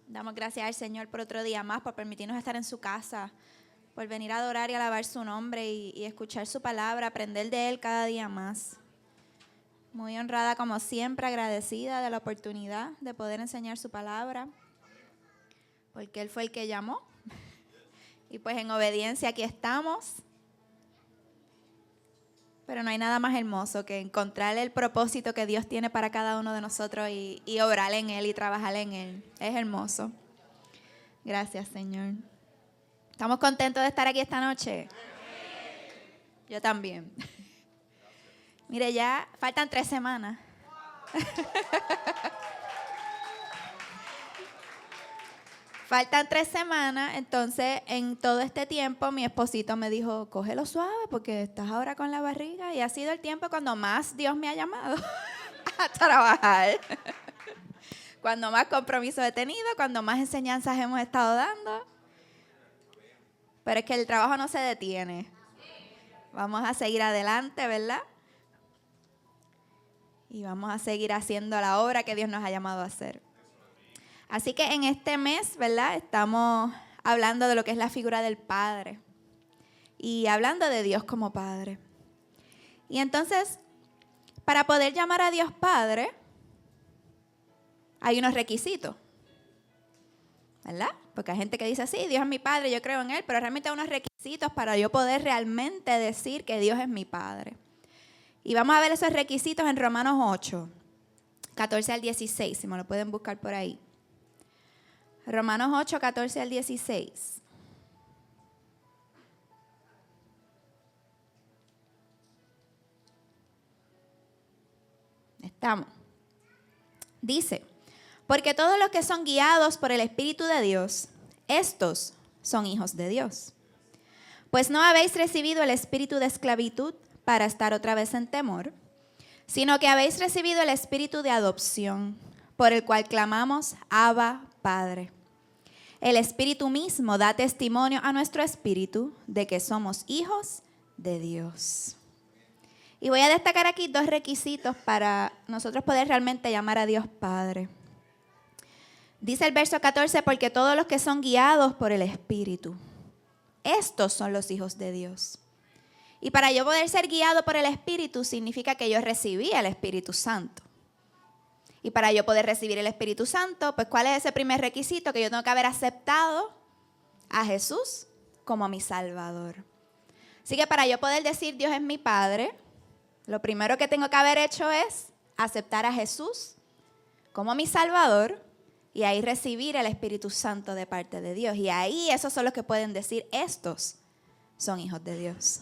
Damos gracias al Señor por otro día más, por permitirnos estar en su casa, por venir a adorar y alabar su nombre y escuchar su palabra, aprender de Él cada día más. Muy honrada como siempre, agradecida de la oportunidad de poder enseñar su palabra, porque Él fue el que llamó. Y pues en obediencia aquí estamos. Pero no hay nada más hermoso que encontrar el propósito que Dios tiene para cada uno de nosotros y obrar en Él y trabajar en Él. Es hermoso. Gracias, Señor. ¿Estamos contentos de estar aquí esta noche? Yo también. Mire, ya faltan 3 semanas. Faltan 3 semanas, entonces en todo este tiempo mi esposito me dijo, cógelo suave porque estás ahora con la barriga, y ha sido el tiempo cuando más Dios me ha llamado a trabajar, cuando más compromisos he tenido, cuando más enseñanzas hemos estado dando, pero es que el trabajo no se detiene, vamos a seguir adelante, ¿verdad? Y vamos a seguir haciendo la obra que Dios nos ha llamado a hacer. Así que en este mes, ¿verdad? Estamos hablando de lo que es la figura del Padre y hablando de Dios como Padre. Y entonces, para poder llamar a Dios Padre, hay unos requisitos, ¿verdad? Porque hay gente que dice, sí, Dios es mi Padre, yo creo en Él, pero realmente hay unos requisitos para yo poder realmente decir que Dios es mi Padre. Y vamos a ver esos requisitos en Romanos 8, 14 al 16, si me lo pueden buscar por ahí. Romanos 8, 14 al 16. Estamos. Dice, porque todos los que son guiados por el Espíritu de Dios, estos son hijos de Dios. Pues no habéis recibido el espíritu de esclavitud para estar otra vez en temor, sino que habéis recibido el espíritu de adopción, por el cual clamamos, Abba, Padre. El Espíritu mismo da testimonio a nuestro espíritu de que somos hijos de Dios. Y voy a destacar aquí 2 requisitos para nosotros poder realmente llamar a Dios Padre. Dice el verso 14, porque todos los que son guiados por el Espíritu, estos son los hijos de Dios. Y para yo poder ser guiado por el Espíritu significa que yo recibí el Espíritu Santo. Y para yo poder recibir el Espíritu Santo, pues ¿cuál es ese primer requisito? Que yo tengo que haber aceptado a Jesús como mi Salvador. Así que para yo poder decir Dios es mi Padre, lo primero que tengo que haber hecho es aceptar a Jesús como mi Salvador y ahí recibir el Espíritu Santo de parte de Dios. Y ahí esos son los que pueden decir, estos son hijos de Dios.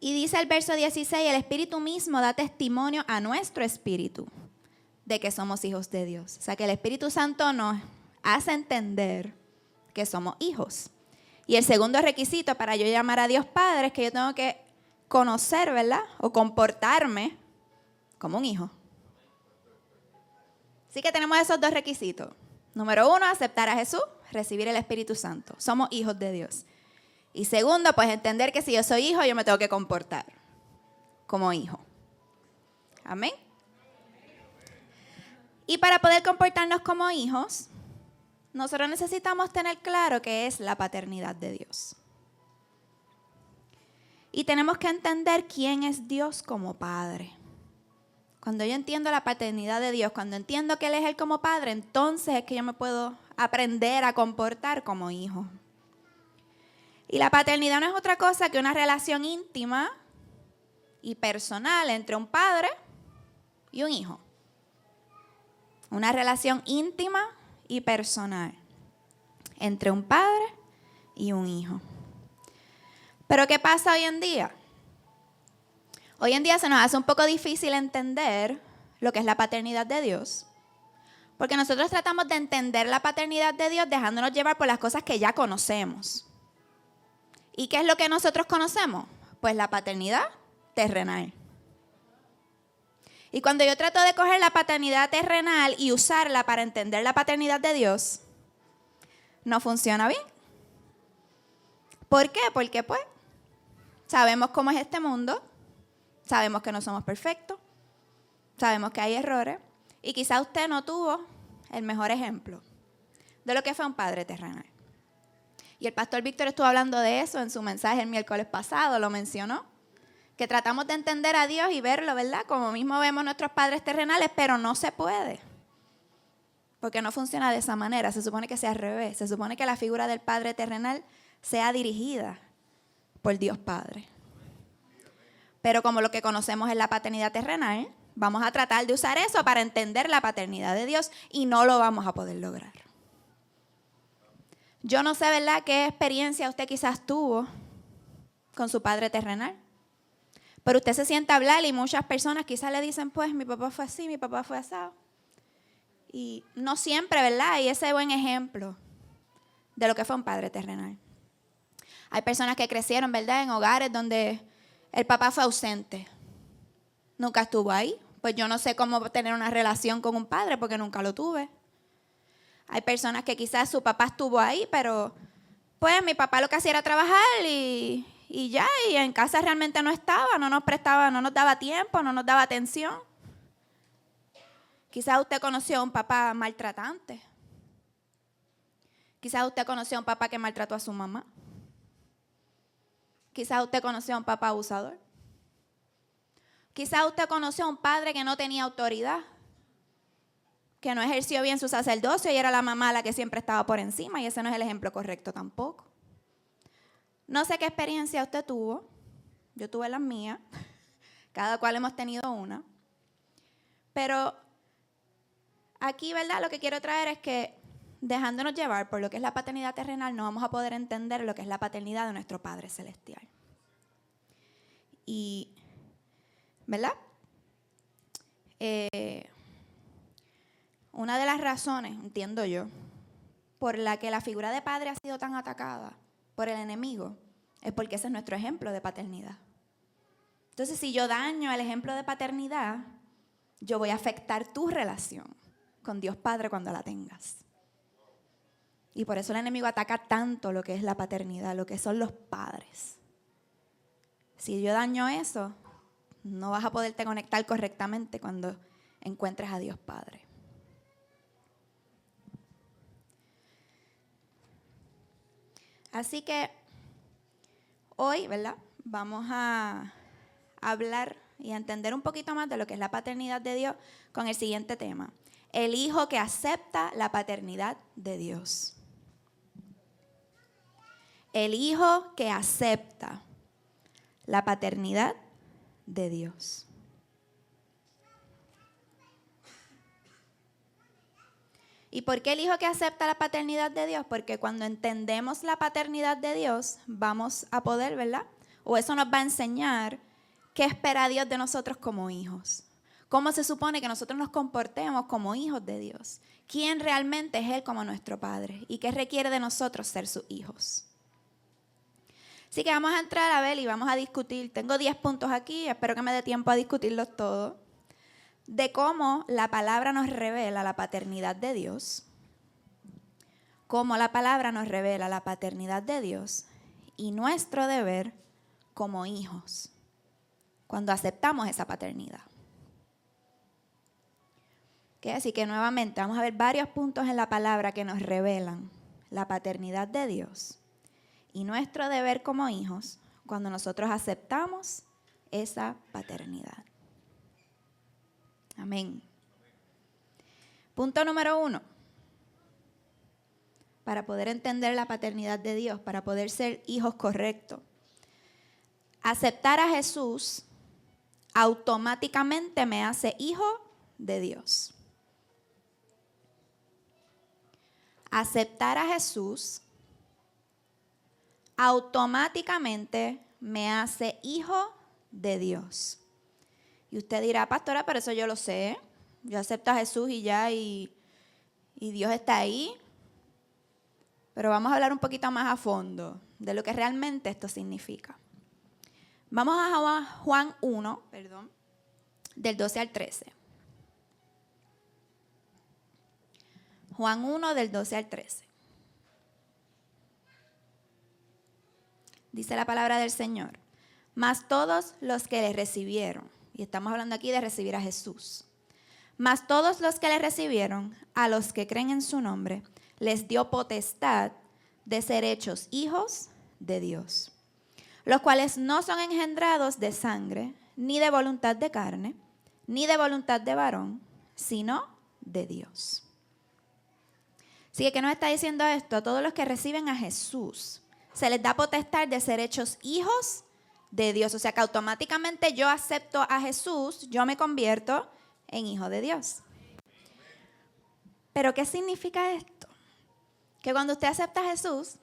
Y dice el verso 16, el Espíritu mismo da testimonio a nuestro espíritu de que somos hijos de Dios. O sea que el Espíritu Santo nos hace entender que somos hijos. Y el segundo requisito para yo llamar a Dios Padre es que yo tengo que conocer, ¿verdad? O comportarme como un hijo. Así que tenemos esos 2 requisitos. Número 1, aceptar a Jesús, recibir el Espíritu Santo. Somos hijos de Dios. Y segundo, pues entender que si yo soy hijo, yo me tengo que comportar como hijo. Amén. Y para poder comportarnos como hijos, nosotros necesitamos tener claro qué es la paternidad de Dios. Y tenemos que entender quién es Dios como Padre. Cuando yo entiendo la paternidad de Dios, cuando entiendo que Él es Él como Padre, entonces es que yo me puedo aprender a comportar como hijo. Y la paternidad no es otra cosa que una relación íntima y personal entre un padre y un hijo. Una relación íntima y personal entre un padre y un hijo. Pero ¿qué pasa hoy en día? Hoy en día se nos hace un poco difícil entender lo que es la paternidad de Dios, porque nosotros tratamos de entender la paternidad de Dios dejándonos llevar por las cosas que ya conocemos. ¿Y qué es lo que nosotros conocemos? Pues la paternidad terrenal. Y cuando yo trato de coger la paternidad terrenal y usarla para entender la paternidad de Dios, no funciona bien. ¿Por qué? Porque pues sabemos cómo es este mundo, sabemos que no somos perfectos, sabemos que hay errores Y quizá usted no tuvo el mejor ejemplo de lo que fue un padre terrenal. Y el pastor Víctor estuvo hablando de eso en su mensaje el miércoles pasado, lo mencionó. Que tratamos de entender a Dios y verlo, ¿verdad? Como mismo vemos nuestros padres terrenales, pero no se puede. Porque no funciona de esa manera. Se supone que sea al revés. Se supone que la figura del padre terrenal sea dirigida por Dios Padre. Pero como lo que conocemos es la paternidad terrenal, vamos a tratar de usar eso para entender la paternidad de Dios y no lo vamos a poder lograr. Yo no sé, ¿verdad?, qué experiencia usted quizás tuvo con su padre terrenal. Pero usted se sienta a hablar y muchas personas quizás le dicen, pues mi papá fue así, mi papá fue asado. Y no siempre, ¿verdad?, hay ese buen ejemplo de lo que fue un padre terrenal. Hay personas que crecieron, ¿verdad?, en hogares donde el papá fue ausente. Nunca estuvo ahí. Pues yo no sé cómo tener una relación con un padre porque nunca lo tuve. Hay personas que quizás su papá estuvo ahí, pero pues mi papá lo que hacía era trabajar y ya, y en casa realmente no estaba, no nos daba tiempo, no nos daba atención. Quizás usted conoció a un papá maltratante. Quizás usted conoció a un papá que maltrató a su mamá. Quizás usted conoció a un papá abusador. Quizás usted conoció a un padre que no tenía autoridad, que no ejerció bien su sacerdocio y era la mamá la que siempre estaba por encima, y ese no es el ejemplo correcto tampoco. No sé qué experiencia usted tuvo. Yo tuve las mías. Cada cual hemos tenido una. Pero aquí, ¿verdad?, lo que quiero traer es que dejándonos llevar por lo que es la paternidad terrenal, no vamos a poder entender lo que es la paternidad de nuestro Padre Celestial. Y, ¿verdad? Una de las razones, entiendo yo, por la que la figura de padre ha sido tan atacada por el enemigo, es porque ese es nuestro ejemplo de paternidad. Entonces, si yo daño el ejemplo de paternidad, yo voy a afectar tu relación con Dios Padre cuando la tengas. Y por eso el enemigo ataca tanto lo que es la paternidad, lo que son los padres. Si yo daño eso, no vas a poderte conectar correctamente cuando encuentres a Dios Padre. Así que hoy, ¿verdad?, vamos a hablar y a entender un poquito más de lo que es la paternidad de Dios con el siguiente tema. El hijo que acepta la paternidad de Dios. El hijo que acepta la paternidad de Dios. ¿Y por qué el hijo que acepta la paternidad de Dios? Porque cuando entendemos la paternidad de Dios, vamos a poder, ¿verdad?, o eso nos va a enseñar qué espera Dios de nosotros como hijos. ¿Cómo se supone que nosotros nos comportemos como hijos de Dios? ¿Quién realmente es Él como nuestro Padre? ¿Y qué requiere de nosotros ser sus hijos? Así que vamos a entrar a ver y vamos a discutir. Tengo 10 puntos aquí, espero que me dé tiempo a discutirlos todos. De cómo la palabra nos revela la paternidad de Dios. Cómo la palabra nos revela la paternidad de Dios y nuestro deber como hijos cuando aceptamos esa paternidad. ¿Okay? Así que nuevamente vamos a ver varios puntos en la palabra que nos revelan la paternidad de Dios y nuestro deber como hijos cuando nosotros aceptamos esa paternidad. Amén. Punto número 1. Para poder entender la paternidad de Dios, para poder ser hijos correctos. Aceptar a Jesús automáticamente me hace hijo de Dios. Aceptar a Jesús automáticamente me hace hijo de Dios. Y usted dirá, pastora, pero eso yo lo sé. Yo acepto a Jesús y ya, y Dios está ahí. Pero vamos a hablar un poquito más a fondo de lo que realmente esto significa. Vamos a Juan 1, del 12 al 13. Juan 1, del 12 al 13. Dice la palabra del Señor. Mas todos los que le recibieron, y estamos hablando aquí de recibir a Jesús, Mas todos los que le recibieron, a los que creen en su nombre, les dio potestad de ser hechos hijos de Dios, los cuales no son engendrados de sangre, ni de voluntad de carne, ni de voluntad de varón, sino de Dios. Así que, ¿qué nos está diciendo esto? A todos los que reciben a Jesús, se les da potestad de ser hechos hijos de Dios. O sea que automáticamente yo acepto a Jesús, yo me convierto en hijo de Dios. ¿Pero qué significa esto? Que cuando usted acepta a Jesús,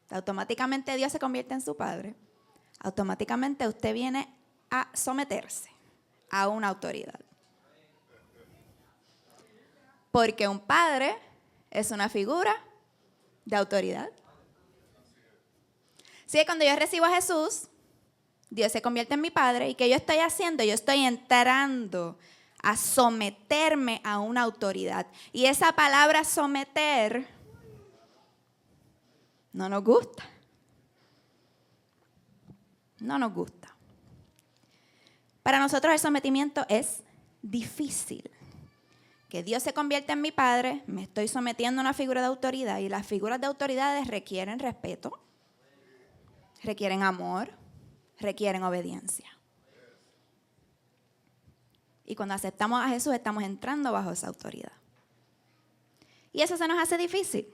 automáticamente Dios se convierte en su Padre. Automáticamente usted viene a someterse a una autoridad. Porque un padre es una figura de autoridad. Así que cuando yo recibo a Jesús, Dios se convierte en mi Padre. ¿Y qué yo estoy haciendo? Yo estoy entrando a someterme a una autoridad. Y esa palabra someter no nos gusta. No nos gusta. Para nosotros el sometimiento es difícil. Que Dios se convierta en mi Padre, me estoy sometiendo a una figura de autoridad y las figuras de autoridades requieren respeto, requieren amor, requieren obediencia. Y cuando aceptamos a Jesús estamos entrando bajo esa autoridad. Y eso se nos hace difícil.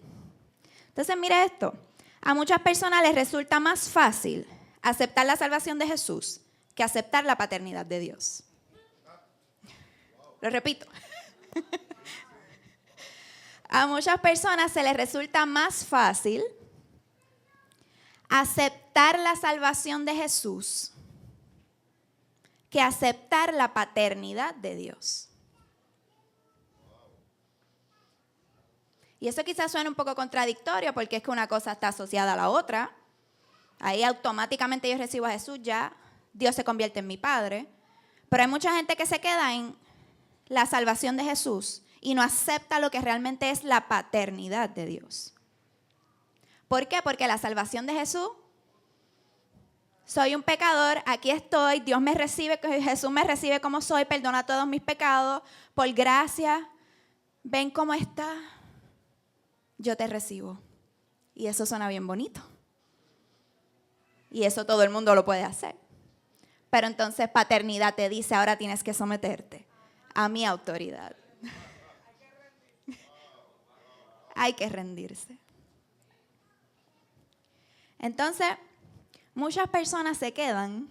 Entonces mire esto, a muchas personas les resulta más fácil aceptar la salvación de Jesús que aceptar la paternidad de Dios. Lo repito. A muchas personas se les resulta más fácil aceptar la salvación de Jesús que aceptar la paternidad de Dios. Y eso quizás suena un poco contradictorio porque es que una cosa está asociada a la otra. Ahí automáticamente yo recibo a Jesús, ya Dios se convierte en mi Padre. Pero hay mucha gente que se queda en la salvación de Jesús y no acepta lo que realmente es la paternidad de Dios. ¿Por qué? Porque la salvación de Jesús, soy un pecador, aquí estoy, Dios me recibe, Jesús me recibe como soy, perdona todos mis pecados, por gracia, ven cómo está, yo te recibo. Y eso suena bien bonito. Y eso todo el mundo lo puede hacer. Pero entonces paternidad te dice, ahora tienes que someterte a mi autoridad. Hay que rendirse. Entonces, muchas personas se quedan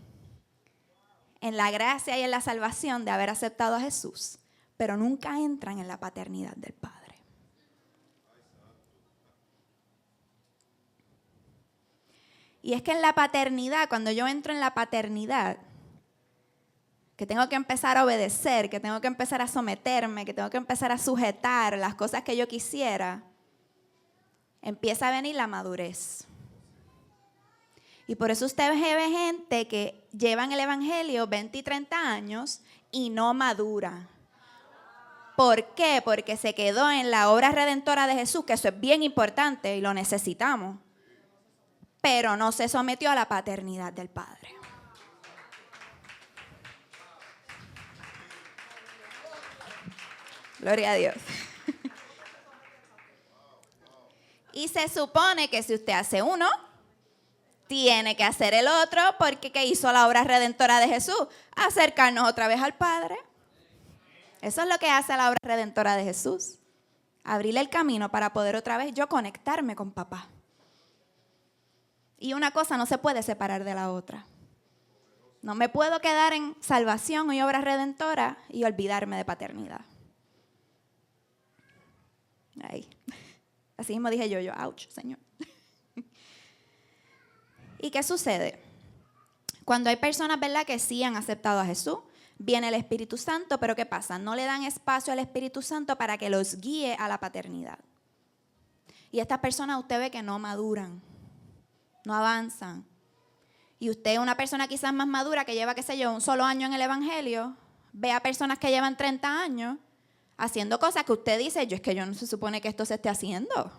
en la gracia y en la salvación de haber aceptado a Jesús, pero nunca entran en la paternidad del Padre. Y es que en la paternidad, cuando yo entro en la paternidad, que tengo que empezar a obedecer, que tengo que empezar a someterme, que tengo que empezar a sujetar las cosas que yo quisiera, empieza a venir la madurez. Y por eso usted ve gente que llevan el evangelio 20 y 30 años y no madura. ¿Por qué? Porque se quedó en la obra redentora de Jesús, que eso es bien importante y lo necesitamos, pero no se sometió a la paternidad del Padre. Gloria a Dios. Y se supone que si usted hace uno, tiene que hacer el otro, porque ¿qué hizo la obra redentora de Jesús? Acercarnos otra vez al Padre. Eso es lo que hace la obra redentora de Jesús. Abrirle el camino para poder otra vez yo conectarme con papá. Y una cosa no se puede separar de la otra. No me puedo quedar en salvación y obra redentora y olvidarme de paternidad. Ahí. Así mismo dije yo, ouch, Señor. ¿Y qué sucede? Cuando hay personas, ¿verdad?, que sí han aceptado a Jesús, viene el Espíritu Santo, pero ¿qué pasa? No le dan espacio al Espíritu Santo para que los guíe a la paternidad. Y estas personas usted ve que no maduran, no avanzan. Y usted es una persona quizás más madura que lleva, qué sé yo, un solo año en el Evangelio, ve a personas que llevan 30 años haciendo cosas que usted dice, es que yo no se supone que esto se esté haciendo.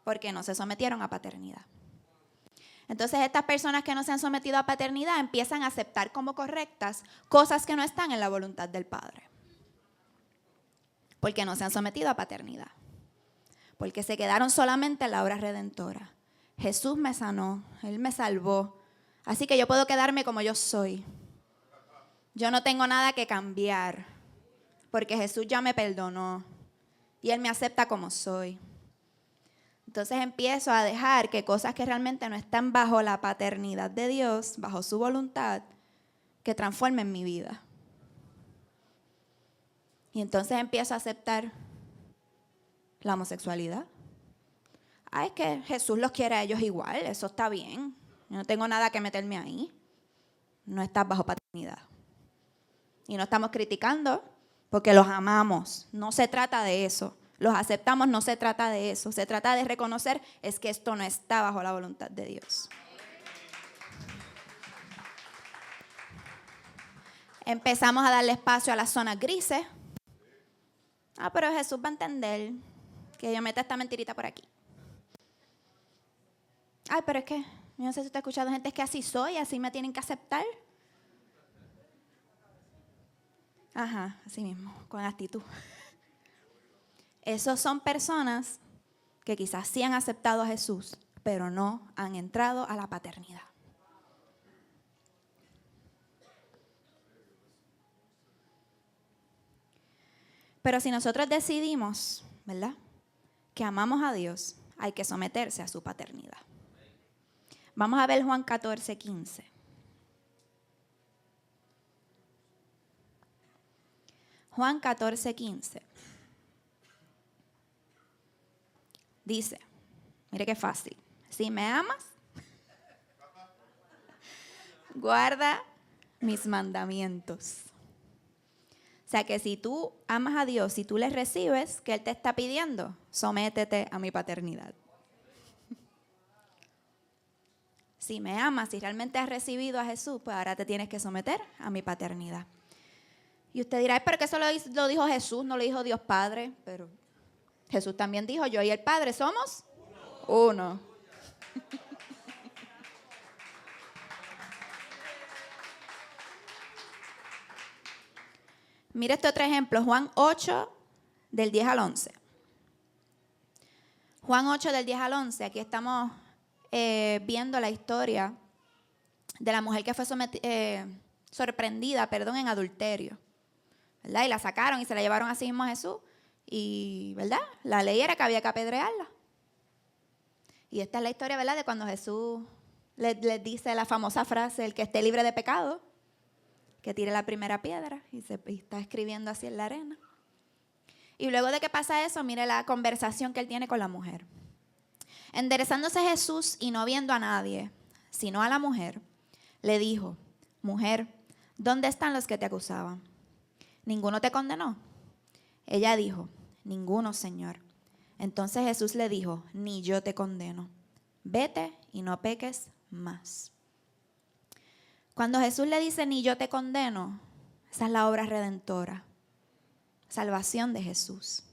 Porque no se sometieron a paternidad. Entonces estas personas que no se han sometido a paternidad empiezan a aceptar como correctas cosas que no están en la voluntad del Padre. Porque no se han sometido a paternidad. Porque se quedaron solamente en la obra redentora. Jesús me sanó, Él me salvó. Así que yo puedo quedarme como yo soy. Yo no tengo nada que cambiar. Porque Jesús ya me perdonó. Y Él me acepta como soy. Entonces empiezo a dejar que cosas que realmente no están bajo la paternidad de Dios, bajo su voluntad, que transformen mi vida. Y entonces empiezo a aceptar la homosexualidad. Es que Jesús los quiere a ellos igual, eso está bien. Yo no tengo nada que meterme ahí. No estás bajo paternidad. Y no estamos criticando porque los amamos. No se trata de eso. Los aceptamos, no se trata de eso. Se trata de reconocer es que esto no está bajo la voluntad de Dios. Empezamos a darle espacio a las zonas grises. Pero Jesús va a entender que yo meta esta mentirita por aquí. Pero es que, yo no sé si usted ha escuchado gente, es que así soy, así me tienen que aceptar. Así mismo, con actitud. Esos son personas que quizás sí han aceptado a Jesús, pero no han entrado a la paternidad. Pero si nosotros decidimos, ¿verdad?, que amamos a Dios, hay que someterse a su paternidad. Vamos a ver Juan 14:15. Juan 14:15. Dice, mire qué fácil. Si me amas, guarda mis mandamientos. O sea que si tú amas a Dios, si tú le recibes, ¿qué Él te está pidiendo? Sométete a mi paternidad. Si me amas, si realmente has recibido a Jesús, pues ahora te tienes que someter a mi paternidad. Y usted dirá, pero que eso lo dijo Jesús, no lo dijo Dios Padre. Pero Jesús también dijo, yo y el Padre somos uno. Mire este otro ejemplo, Juan 8, del 10 al 11. Juan 8, del 10 al 11, aquí estamos viendo la historia de la mujer que fue sorprendida en adulterio, ¿verdad? Y la sacaron y se la llevaron así mismo a Jesús. Y, ¿verdad?, la ley era que había que apedrearla. Y esta es la historia, ¿verdad?, de cuando Jesús les dice la famosa frase, el que esté libre de pecado, que tire la primera piedra, y está escribiendo así en la arena. Y luego de que pasa eso, mire la conversación que él tiene con la mujer. Enderezándose Jesús y no viendo a nadie, sino a la mujer, le dijo, mujer, ¿dónde están los que te acusaban? ¿Ninguno te condenó? Ella dijo, ninguno, Señor. Entonces Jesús le dijo, ni yo te condeno. Vete y no peques más. Cuando Jesús le dice, ni yo te condeno, esa es la obra redentora. Salvación de Jesús.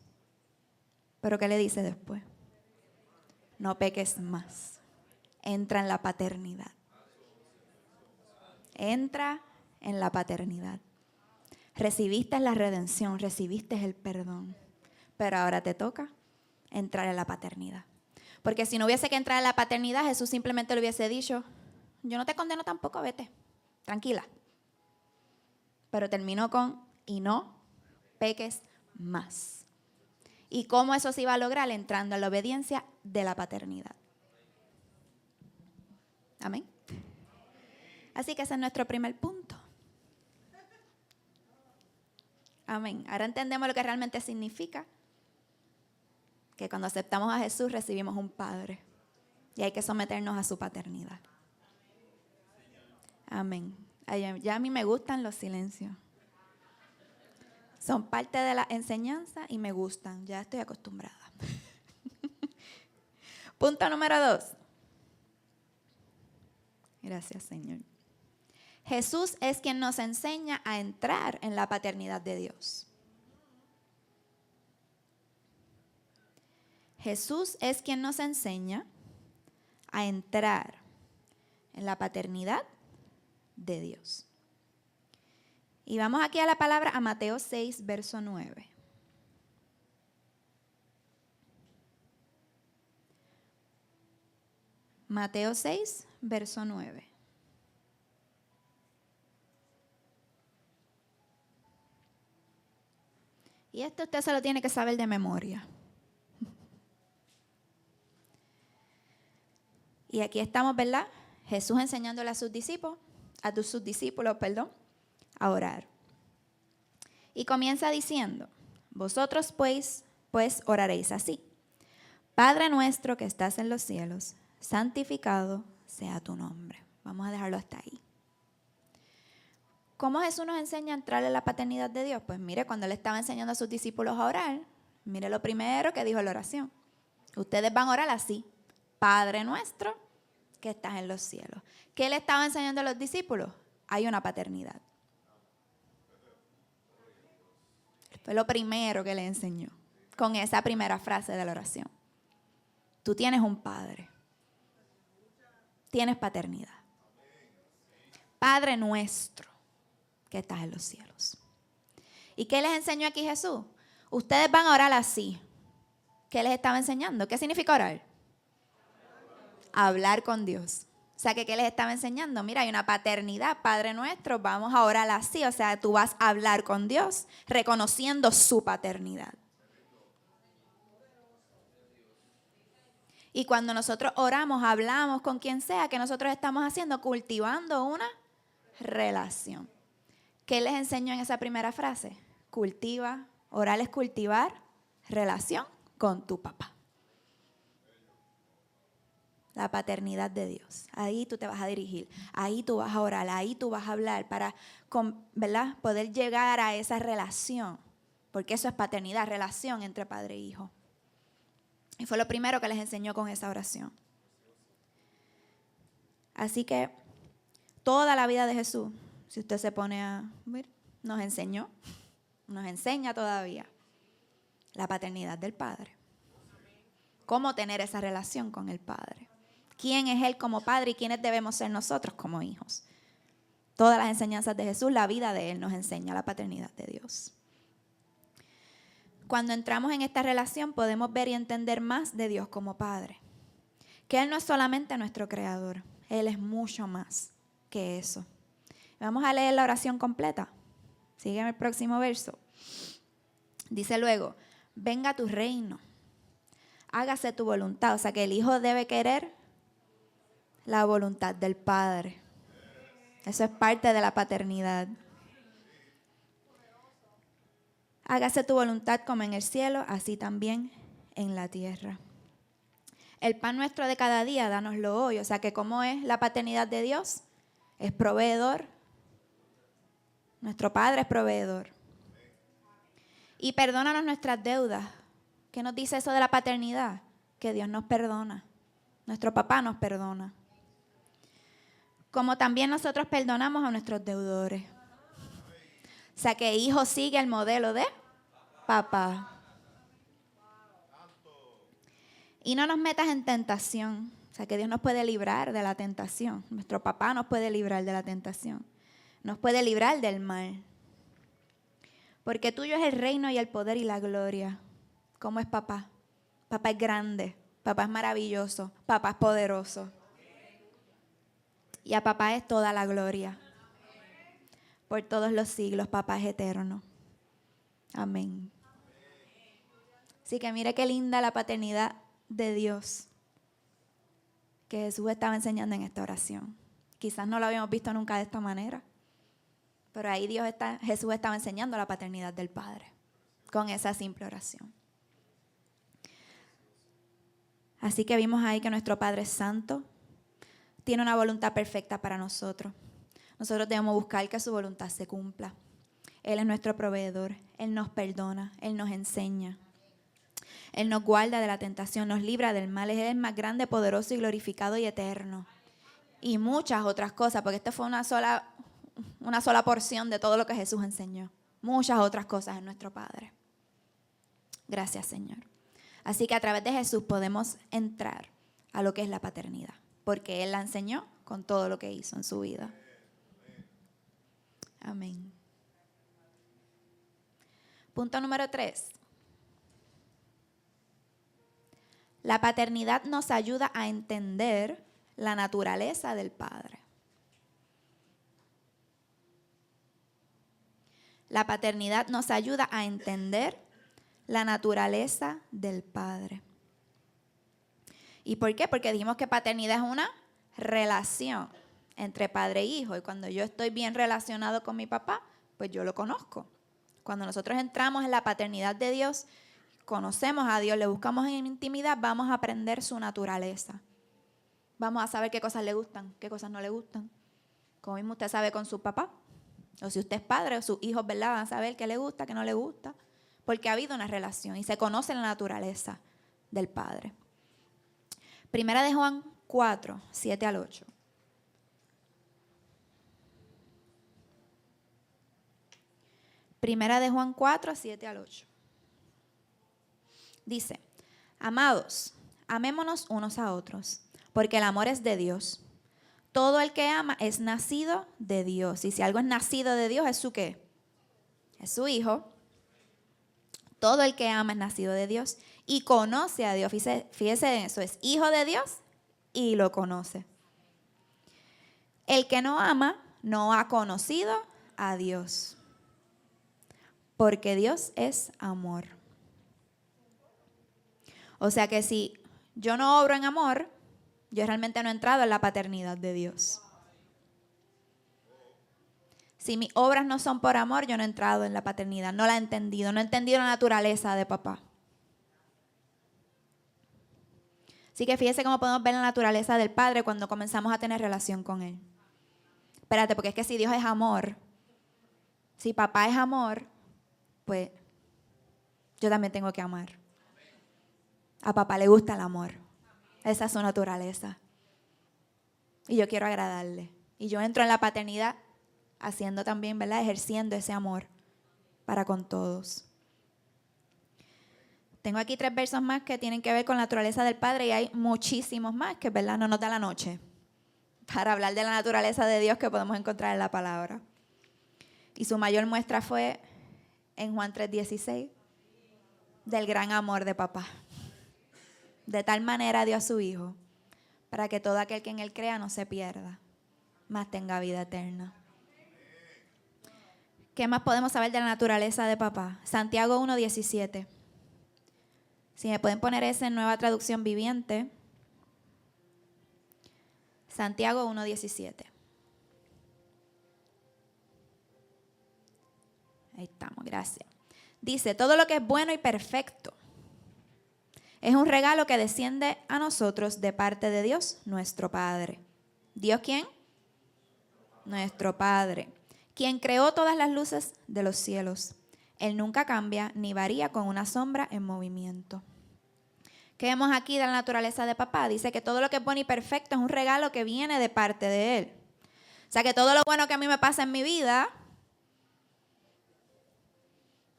¿Pero qué le dice después? No peques más. Entra en la paternidad. Entra en la paternidad. Recibiste la redención, recibiste el perdón. Pero ahora te toca entrar en la paternidad. Porque si no hubiese que entrar en la paternidad, Jesús simplemente le hubiese dicho, yo no te condeno tampoco, vete, tranquila. Pero terminó con, y no peques más. ¿Y cómo eso se iba a lograr? Entrando en la obediencia de la paternidad. Amén. Así que ese es nuestro primer punto. Amén. Ahora entendemos lo que realmente significa. Que cuando aceptamos a Jesús recibimos un Padre. Y hay que someternos a su paternidad. Amén. Ya a mí me gustan los silencios. Son parte de la enseñanza y me gustan. Ya estoy acostumbrada. Punto número 2. Gracias, Señor. Jesús es quien nos enseña a entrar en la paternidad de Dios. Jesús es quien nos enseña a entrar en la paternidad de Dios. Y vamos aquí a la palabra, a Mateo 6, verso 9. Mateo 6, verso 9. Y esto usted se lo tiene que saber de memoria. Y aquí estamos, ¿verdad? Jesús enseñándole a sus discípulos, a orar. Y comienza diciendo, vosotros pues oraréis así. Padre nuestro que estás en los cielos, santificado sea tu nombre. Vamos a dejarlo hasta ahí. ¿Cómo Jesús nos enseña a entrar en la paternidad de Dios? Pues mire, cuando Él estaba enseñando a sus discípulos a orar, mire lo primero que dijo en la oración. Ustedes van a orar así. Padre nuestro que estás en los cielos. ¿Qué le estaba enseñando a los discípulos? Hay una paternidad. Fue lo primero que le enseñó con esa primera frase de la oración. Tú tienes un padre. Tienes paternidad. Padre nuestro que estás en los cielos. ¿Y qué les enseñó aquí Jesús? Ustedes van a orar así. ¿Qué les estaba enseñando? ¿Qué significa orar? Hablar con Dios. O sea, ¿qué les estaba enseñando? Mira, hay una paternidad, Padre nuestro, vamos a orar así. O sea, tú vas a hablar con Dios, reconociendo su paternidad. Y cuando nosotros oramos, hablamos con quien sea, que nosotros estamos haciendo, cultivando una relación. ¿Qué les enseñó en esa primera frase? Cultiva, orar es cultivar relación con tu papá. La paternidad de Dios. Ahí tú te vas a dirigir, ahí tú vas a orar, ahí tú vas a hablar para, ¿verdad?, poder llegar a esa relación. Porque eso es paternidad, relación entre padre e hijo. Y fue lo primero que les enseñó con esa oración. Así que toda la vida de Jesús, si usted se pone a ver, nos enseña todavía la paternidad del Padre. Cómo tener esa relación con el Padre. Quién es Él como Padre y quiénes debemos ser nosotros como hijos. Todas las enseñanzas de Jesús, la vida de Él nos enseña la paternidad de Dios. Cuando entramos en esta relación podemos ver y entender más de Dios como Padre. Que Él no es solamente nuestro creador, Él es mucho más que eso. Vamos a leer la oración completa. Sígueme el próximo verso. Dice luego, venga tu reino, hágase tu voluntad. O sea que el hijo debe querer la voluntad del Padre. Eso es parte de la paternidad. Hágase tu voluntad como en el cielo, así también en la tierra. El pan nuestro de cada día, dánoslo hoy. O sea que ¿cómo es la paternidad de Dios? Es proveedor. Nuestro Padre es proveedor. Y perdónanos nuestras deudas. ¿Qué nos dice eso de la paternidad? Que Dios nos perdona. Nuestro papá nos perdona. Como también nosotros perdonamos a nuestros deudores. O sea que hijo sigue el modelo de papá. Y no nos metas en tentación. O sea que Dios nos puede librar de la tentación. Nuestro papá nos puede librar de la tentación. Nos puede librar del mal. Porque tuyo es el reino y el poder y la gloria. ¿Cómo es papá? Papá es grande. Papá es maravilloso. Papá es poderoso. Y a papá es toda la gloria. Por todos los siglos, papá es eterno. Amén. Así que mire qué linda la paternidad de Dios que Jesús estaba enseñando en esta oración. Quizás no lo habíamos visto nunca de esta manera, pero ahí Jesús estaba enseñando la paternidad del Padre con esa simple oración. Así que vimos ahí que nuestro Padre es santo, tiene una voluntad perfecta para nosotros. Nosotros debemos buscar que su voluntad se cumpla. Él es nuestro proveedor, Él nos perdona, Él nos enseña. Él nos guarda de la tentación, nos libra del mal. Él es el más grande, poderoso y glorificado y eterno. Y muchas otras cosas, porque esta fue una sola porción de todo lo que Jesús enseñó. Muchas otras cosas en nuestro Padre. Gracias, Señor. Así que a través de Jesús podemos entrar a lo que es la paternidad, porque Él la enseñó con todo lo que hizo en su vida. Amén. Punto número 3. La paternidad nos ayuda a entender la naturaleza del Padre. La paternidad nos ayuda a entender la naturaleza del Padre. ¿Y por qué? Porque dijimos que paternidad es una relación entre padre e hijo. Y cuando yo estoy bien relacionado con mi papá, pues yo lo conozco. Cuando nosotros entramos en la paternidad de Dios, conocemos a Dios, le buscamos en intimidad, vamos a aprender su naturaleza. Vamos a saber qué cosas le gustan, qué cosas no le gustan. Como mismo usted sabe con su papá. O si usted es padre o sus hijos, ¿verdad? Van a saber qué le gusta, qué no le gusta. Porque ha habido una relación y se conoce la naturaleza del Padre. Primera de Juan 4, 7 al 8. Primera de Juan 4, 7 al 8. Dice, amados, amémonos unos a otros, porque el amor es de Dios. Todo el que ama es nacido de Dios. Y si algo es nacido de Dios, ¿es su qué? Es su hijo. Todo el que ama es nacido de Dios y conoce a Dios. Fíjese en eso, es hijo de Dios y lo conoce. El que no ama no ha conocido a Dios, porque Dios es amor. O sea que si yo no obro en amor, yo realmente no he entrado en la paternidad de Dios. Si mis obras no son por amor, yo no he entrado en la paternidad, no la he entendido, no he entendido la naturaleza de papá. Así que fíjese cómo podemos ver la naturaleza del Padre cuando comenzamos a tener relación con Él. Espérate, porque es que si Dios es amor, si papá es amor, pues yo también tengo que amar. A papá le gusta el amor. Esa es su naturaleza. Y yo quiero agradarle. Y yo entro en la paternidad haciendo también, ¿verdad? Ejerciendo ese amor para con todos. Tengo aquí 3 versos más que tienen que ver con la naturaleza del Padre y hay muchísimos más que, ¿verdad? No nos da la noche para hablar de la naturaleza de Dios que podemos encontrar en la palabra. Y su mayor muestra fue en Juan 3:16, del gran amor de papá. De tal manera dio a su Hijo, para que todo aquel que en Él crea no se pierda, mas tenga vida eterna. ¿Qué más podemos saber de la naturaleza de papá? Santiago 1:17. Si me pueden poner ese en Nueva Traducción Viviente. Santiago 1:17. Ahí estamos, gracias. Dice, todo lo que es bueno y perfecto es un regalo que desciende a nosotros de parte de Dios, nuestro Padre. ¿Dios quién? Nuestro Padre, quien creó todas las luces de los cielos. Él nunca cambia ni varía con una sombra en movimiento. ¿Qué vemos aquí de la naturaleza de papá? Dice que todo lo que es bueno y perfecto es un regalo que viene de parte de Él. O sea que todo lo bueno que a mí me pasa en mi vida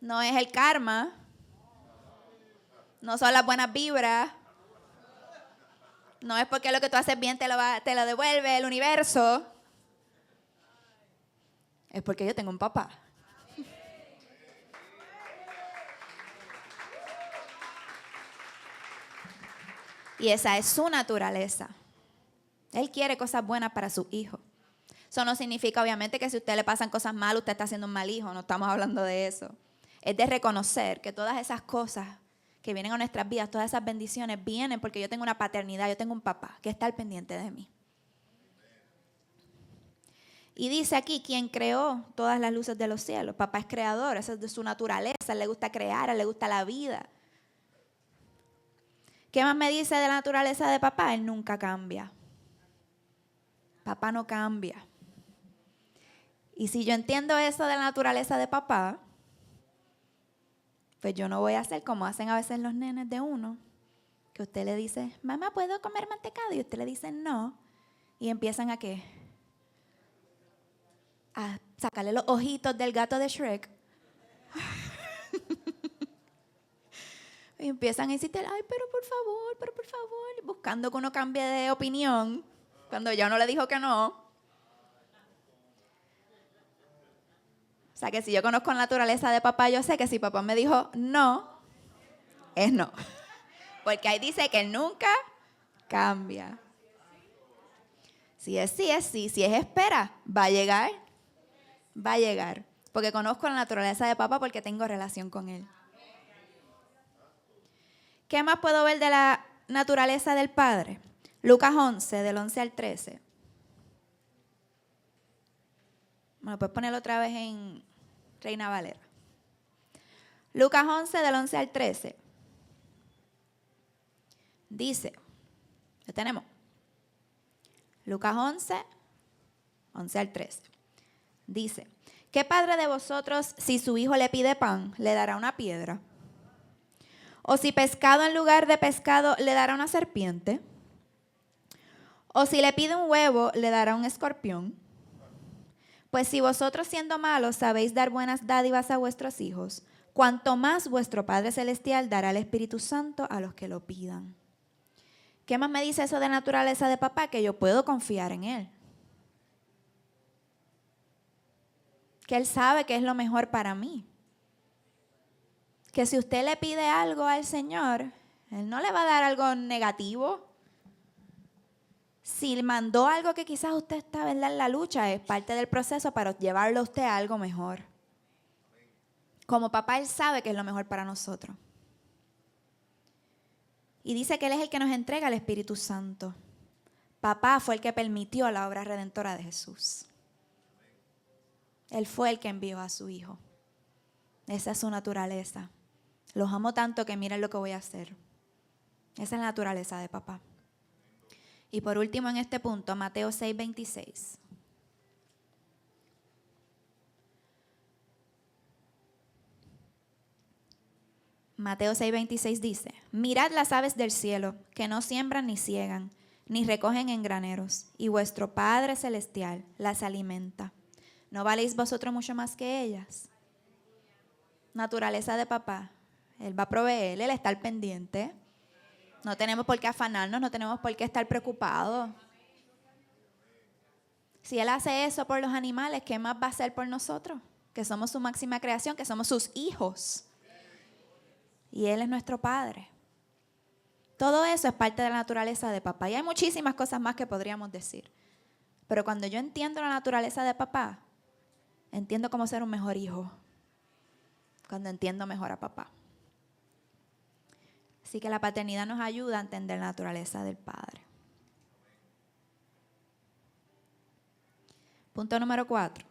no es el karma, no son las buenas vibras, no es porque lo que tú haces bien te lo devuelve el universo, es porque yo tengo un papá. Y esa es su naturaleza. Él quiere cosas buenas para su hijo. Eso no significa, obviamente, que si a usted le pasan cosas malas, usted está siendo un mal hijo. No estamos hablando de eso. Es de reconocer que todas esas cosas que vienen a nuestras vidas, todas esas bendiciones, vienen porque yo tengo una paternidad, yo tengo un papá que está al pendiente de mí. Y dice aquí, quien creó todas las luces de los cielos. Papá es creador, eso es de su naturaleza, le gusta crear, le gusta la vida. ¿Qué más me dice de la naturaleza de papá? Él nunca cambia. Papá no cambia. Y si yo entiendo eso de la naturaleza de papá, pues yo no voy a hacer como hacen a veces los nenes de uno, que usted le dice, mamá, ¿puedo comer mantecado? Y usted le dice, no. Y empiezan a ¿qué? A sacarle los ojitos del gato de Shrek. Y empiezan a insistir, ay, pero por favor, buscando que uno cambie de opinión. Cuando ya uno le dijo que no. O sea, que si yo conozco la naturaleza de papá, yo sé que si papá me dijo no, es no. Porque ahí dice que él nunca cambia. Si es sí, es sí. Si es espera, va a llegar. Va a llegar. Porque conozco la naturaleza de papá porque tengo relación con él. ¿Qué más puedo ver de la naturaleza del Padre? Lucas 11, del 11 al 13. Me lo puedes poner otra vez en Reina Valera. Lucas 11, del 11 al 13. Dice, lo tenemos. Lucas 11, 11 al 13. Dice, ¿qué padre de vosotros, si su hijo le pide pan, le dará una piedra? ¿O si pescado en lugar de pescado, le dará una serpiente? ¿O si le pide un huevo, le dará un escorpión? Pues si vosotros siendo malos sabéis dar buenas dádivas a vuestros hijos, cuanto más vuestro Padre Celestial dará el Espíritu Santo a los que lo pidan. ¿Qué más me dice eso de naturaleza de papá? Que yo puedo confiar en Él. Que Él sabe que es lo mejor para mí. Que si usted le pide algo al Señor, Él no le va a dar algo negativo. Si mandó algo que quizás usted está, ¿verdad?, en la lucha, es parte del proceso para llevarlo a usted a algo mejor. Como papá, Él sabe que es lo mejor para nosotros. Y dice que Él es el que nos entrega el Espíritu Santo. Papá fue el que permitió la obra redentora de Jesús. Él fue el que envió a su Hijo. Esa es su naturaleza. Los amo tanto que miren lo que voy a hacer. Esa es la naturaleza de papá. Y por último en este punto, Mateo 6:26. Mateo 6:26 dice, mirad las aves del cielo, que no siembran ni ciegan, ni recogen en graneros, y vuestro Padre Celestial las alimenta. ¿No valéis vosotros mucho más que ellas? Naturaleza de papá. Él va a proveer, Él está al pendiente. No tenemos por qué afanarnos, no tenemos por qué estar preocupados. Si Él hace eso por los animales, ¿qué más va a hacer por nosotros? Que somos su máxima creación, que somos sus hijos. Y Él es nuestro Padre. Todo eso es parte de la naturaleza de papá. Y hay muchísimas cosas más que podríamos decir. Pero cuando yo entiendo la naturaleza de papá, entiendo cómo ser un mejor hijo. Cuando entiendo mejor a papá. Así que la paternidad nos ayuda a entender la naturaleza del Padre. Punto número 4.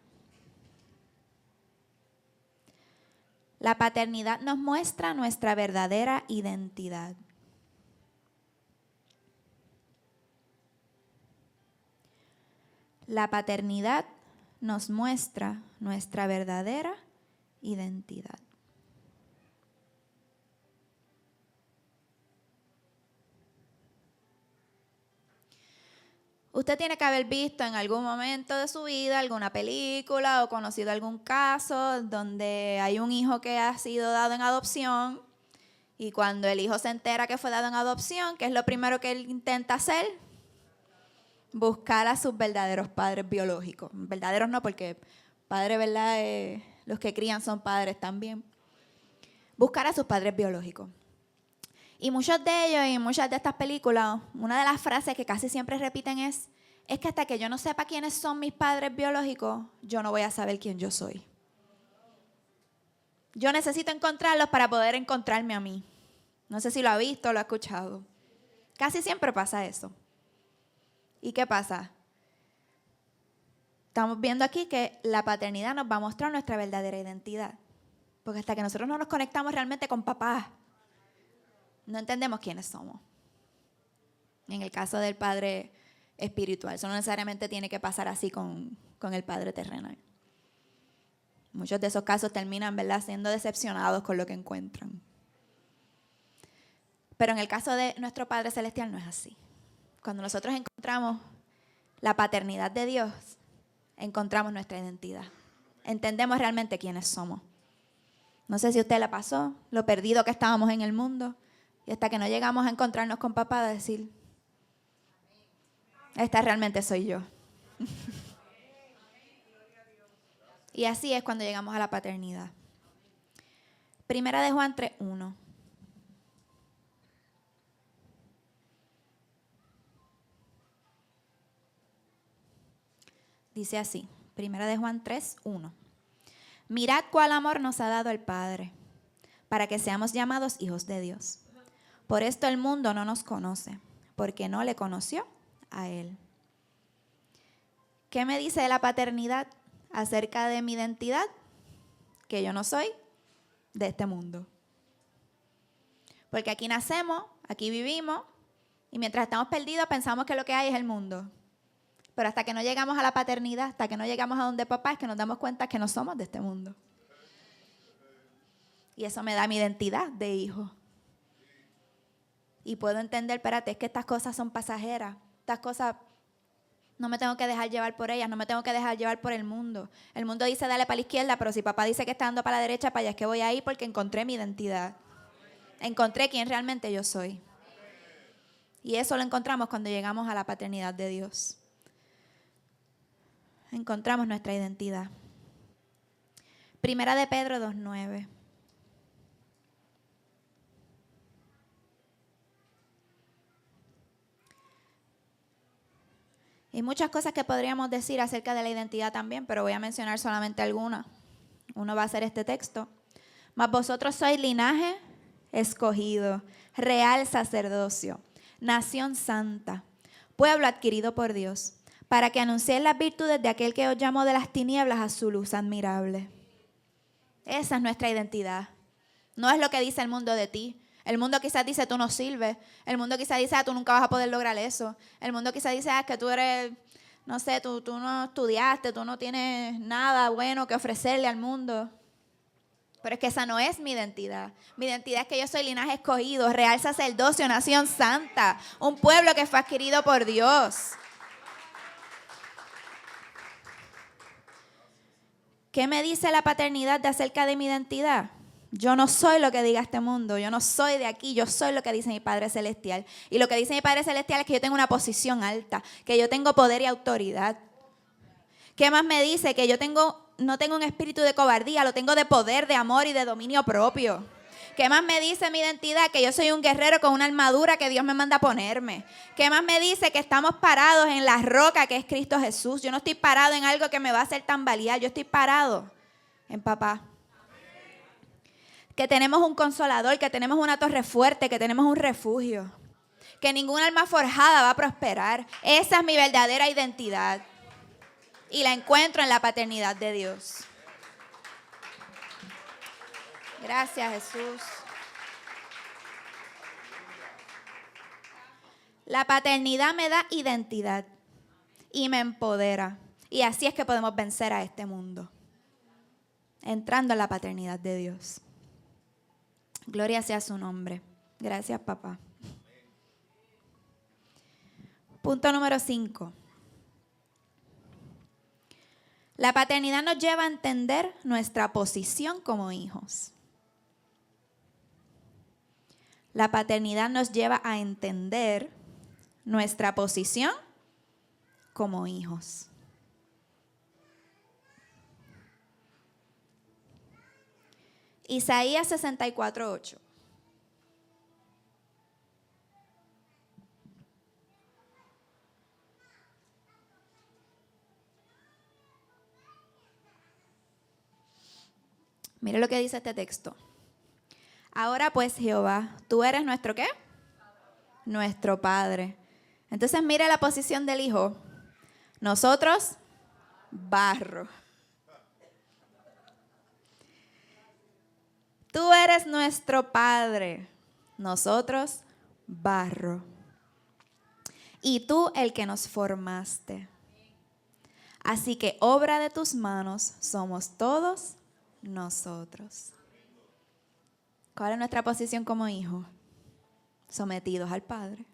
La paternidad nos muestra nuestra verdadera identidad. La paternidad nos muestra nuestra verdadera identidad. Usted tiene que haber visto en algún momento de su vida alguna película o conocido algún caso donde hay un hijo que ha sido dado en adopción y cuando el hijo se entera que fue dado en adopción, ¿qué es lo primero que él intenta hacer? Buscar a sus verdaderos padres biológicos. Verdaderos no, porque padres, ¿verdad? Los que crían son padres también. Buscar a sus padres biológicos. Y muchos de ellos y muchas de estas películas, una de las frases que casi siempre repiten es que hasta que yo no sepa quiénes son mis padres biológicos, yo no voy a saber quién yo soy. Yo necesito encontrarlos para poder encontrarme a mí. No sé si lo ha visto o lo ha escuchado. Casi siempre pasa eso. ¿Y qué pasa? Estamos viendo aquí que la paternidad nos va a mostrar nuestra verdadera identidad. Porque hasta que nosotros no nos conectamos realmente con papá, no entendemos quiénes somos. En el caso del padre espiritual, eso no necesariamente tiene que pasar así con el padre terrenal. Muchos de esos casos terminan, ¿verdad?, siendo decepcionados con lo que encuentran. Pero en el caso de nuestro Padre Celestial no es así. Cuando nosotros encontramos la paternidad de Dios, encontramos nuestra identidad. Entendemos realmente quiénes somos. No sé si a usted le pasó, lo perdido que estábamos en el mundo. Y hasta que no llegamos a encontrarnos con papá, a decir, esta realmente soy yo. Y así es cuando llegamos a la paternidad. Primera de Juan 3:1. Dice así, Primera de Juan 3:1. Mirad cuál amor nos ha dado el Padre, para que seamos llamados hijos de Dios. Por esto el mundo no nos conoce, porque no le conoció a Él. ¿Qué me dice de la paternidad acerca de mi identidad? Que yo no soy de este mundo. Porque aquí nacemos, aquí vivimos, y mientras estamos perdidos pensamos que lo que hay es el mundo. Pero hasta que no llegamos a la paternidad, hasta que no llegamos a donde papá, es que nos damos cuenta que no somos de este mundo. Y eso me da mi identidad de hijo. Y puedo entender, espérate, es que estas cosas son pasajeras. Estas cosas no me tengo que dejar llevar por ellas, no me tengo que dejar llevar por el mundo. El mundo dice dale para la izquierda, pero si papá dice que está dando para la derecha, para allá es que voy a ir porque encontré mi identidad. Encontré quién realmente yo soy. Y eso lo encontramos cuando llegamos a la paternidad de Dios. Encontramos nuestra identidad. Primera de Pedro 2:9. Hay muchas cosas que podríamos decir acerca de la identidad también, pero voy a mencionar solamente algunas. Uno va a ser este texto. Mas vosotros sois linaje escogido, real sacerdocio, nación santa, pueblo adquirido por Dios, para que anunciéis las virtudes de aquel que os llamó de las tinieblas a su luz admirable. Esa es nuestra identidad. No es lo que dice el mundo de ti. El mundo quizás dice tú no sirves. El mundo quizás dice tú nunca vas a poder lograr eso. El mundo quizás dice que tú eres, no sé, tú no estudiaste, tú no tienes nada bueno que ofrecerle al mundo. Pero es que esa no es mi identidad. Mi identidad es que yo soy linaje escogido, real sacerdocio, nación santa, un pueblo que fue adquirido por Dios. ¿Qué me dice la paternidad acerca de mi identidad? Yo no soy lo que diga este mundo, yo no soy de aquí, yo soy lo que dice mi Padre Celestial. Y lo que dice mi Padre Celestial es que yo tengo una posición alta, que yo tengo poder y autoridad. ¿Qué más me dice? Que yo no tengo un espíritu de cobardía, lo tengo de poder, de amor y de dominio propio. ¿Qué más me dice mi identidad? Que yo soy un guerrero con una armadura que Dios me manda a ponerme. ¿Qué más me dice? Que estamos parados en la roca que es Cristo Jesús. Yo no estoy parado en algo que me va a hacer tambalear, yo estoy parado en papá. Que tenemos un consolador, que tenemos una torre fuerte, que tenemos un refugio. Que ninguna alma forjada va a prosperar. Esa es mi verdadera identidad. Y la encuentro en la paternidad de Dios. Gracias, Jesús. La paternidad me da identidad y me empodera. Y así es que podemos vencer a este mundo, entrando en la paternidad de Dios. Gloria sea su nombre. Gracias, papá. Punto número 5. La paternidad nos lleva a entender nuestra posición como hijos. La paternidad nos lleva a entender nuestra posición como hijos. Isaías 64:8. Mire lo que dice este texto. Ahora pues, Jehová, tú eres nuestro ¿qué? Nuestro Padre. Entonces mire la posición del hijo. Nosotros, barro. Tú eres nuestro Padre. Nosotros, barro. Y tú el que nos formaste. Así que obra de tus manos somos todos nosotros. ¿Cuál es nuestra posición como hijos? Sometidos al Padre.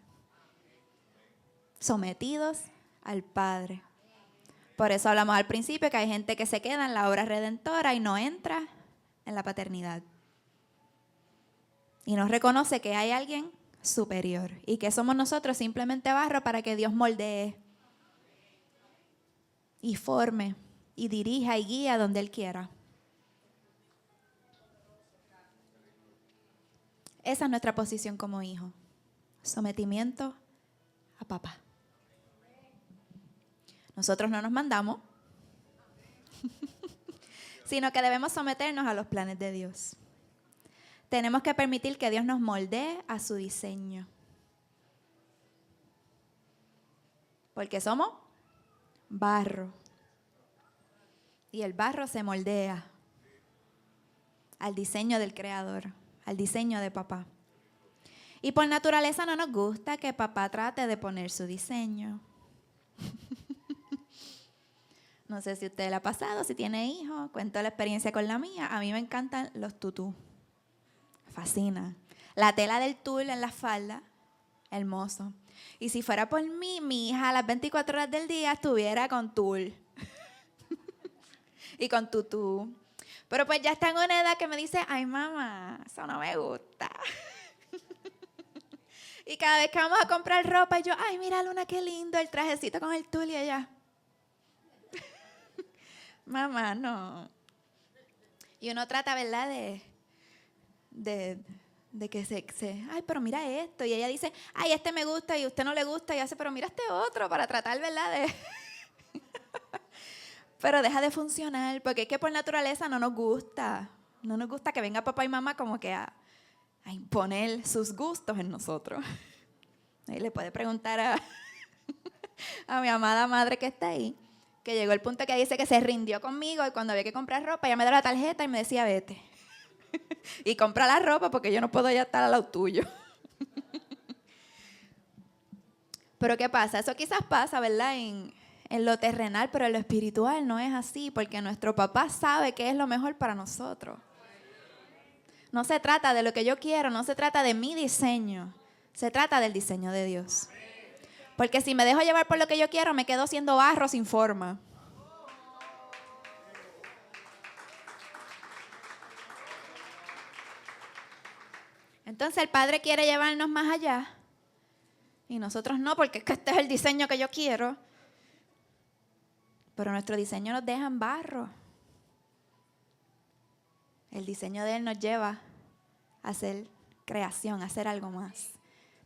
Sometidos al Padre. Por eso hablamos al principio que hay gente que se queda en la obra redentora y no entra en la paternidad. Y no reconoce que hay alguien superior y que somos nosotros simplemente barro para que Dios moldee. y forme y dirija y guía donde Él quiera. Esa es nuestra posición como hijo. Sometimiento a papá. Nosotros no nos mandamos, sino que debemos someternos a los planes de Dios. Tenemos que permitir que Dios nos moldee a su diseño. Porque somos barro. Y el barro se moldea al diseño del Creador, al diseño de papá. Y por naturaleza no nos gusta que papá trate de poner su diseño. No sé si a usted le ha pasado, si tiene hijos, cuento la experiencia con la mía. A mí me encantan los tutú. Fascina. La tela del tul en la falda, hermoso. Y si fuera por mí, mi hija a las 24 horas del día estuviera con tul y con tutú. Pero pues ya está en una edad que me dice, ay mamá, eso no me gusta. Y cada vez que vamos a comprar ropa, yo, ay mira Luna, qué lindo el trajecito con el tul y ella. Mamá, no. Y uno trata, ¿verdad? De que ay, pero mira esto. Y ella dice, ay, este me gusta y a usted no le gusta. Y hace, pero mira este otro para tratar, ¿verdad? Pero deja de funcionar, porque es que por naturaleza no nos gusta. No nos gusta que venga papá y mamá como que a imponer sus gustos en nosotros. Ahí le puede preguntar a mi amada madre que está ahí, que llegó el punto que dice que se rindió conmigo y cuando había que comprar ropa, ella me daba la tarjeta y me decía, vete. Y compra la ropa porque yo no puedo ya estar al lado tuyo. Pero ¿qué pasa? Eso quizás pasa, ¿verdad? En lo terrenal, pero en lo espiritual no es así, porque nuestro papá sabe qué es lo mejor para nosotros. No se trata de lo que yo quiero, no se trata de mi diseño, se trata del diseño de Dios. Porque si me dejo llevar por lo que yo quiero, me quedo siendo barro sin forma. Entonces el Padre quiere llevarnos más allá y nosotros no, porque es que este es el diseño que yo quiero. Pero nuestro diseño nos deja en barro. El diseño de Él nos lleva a hacer creación, a hacer algo más.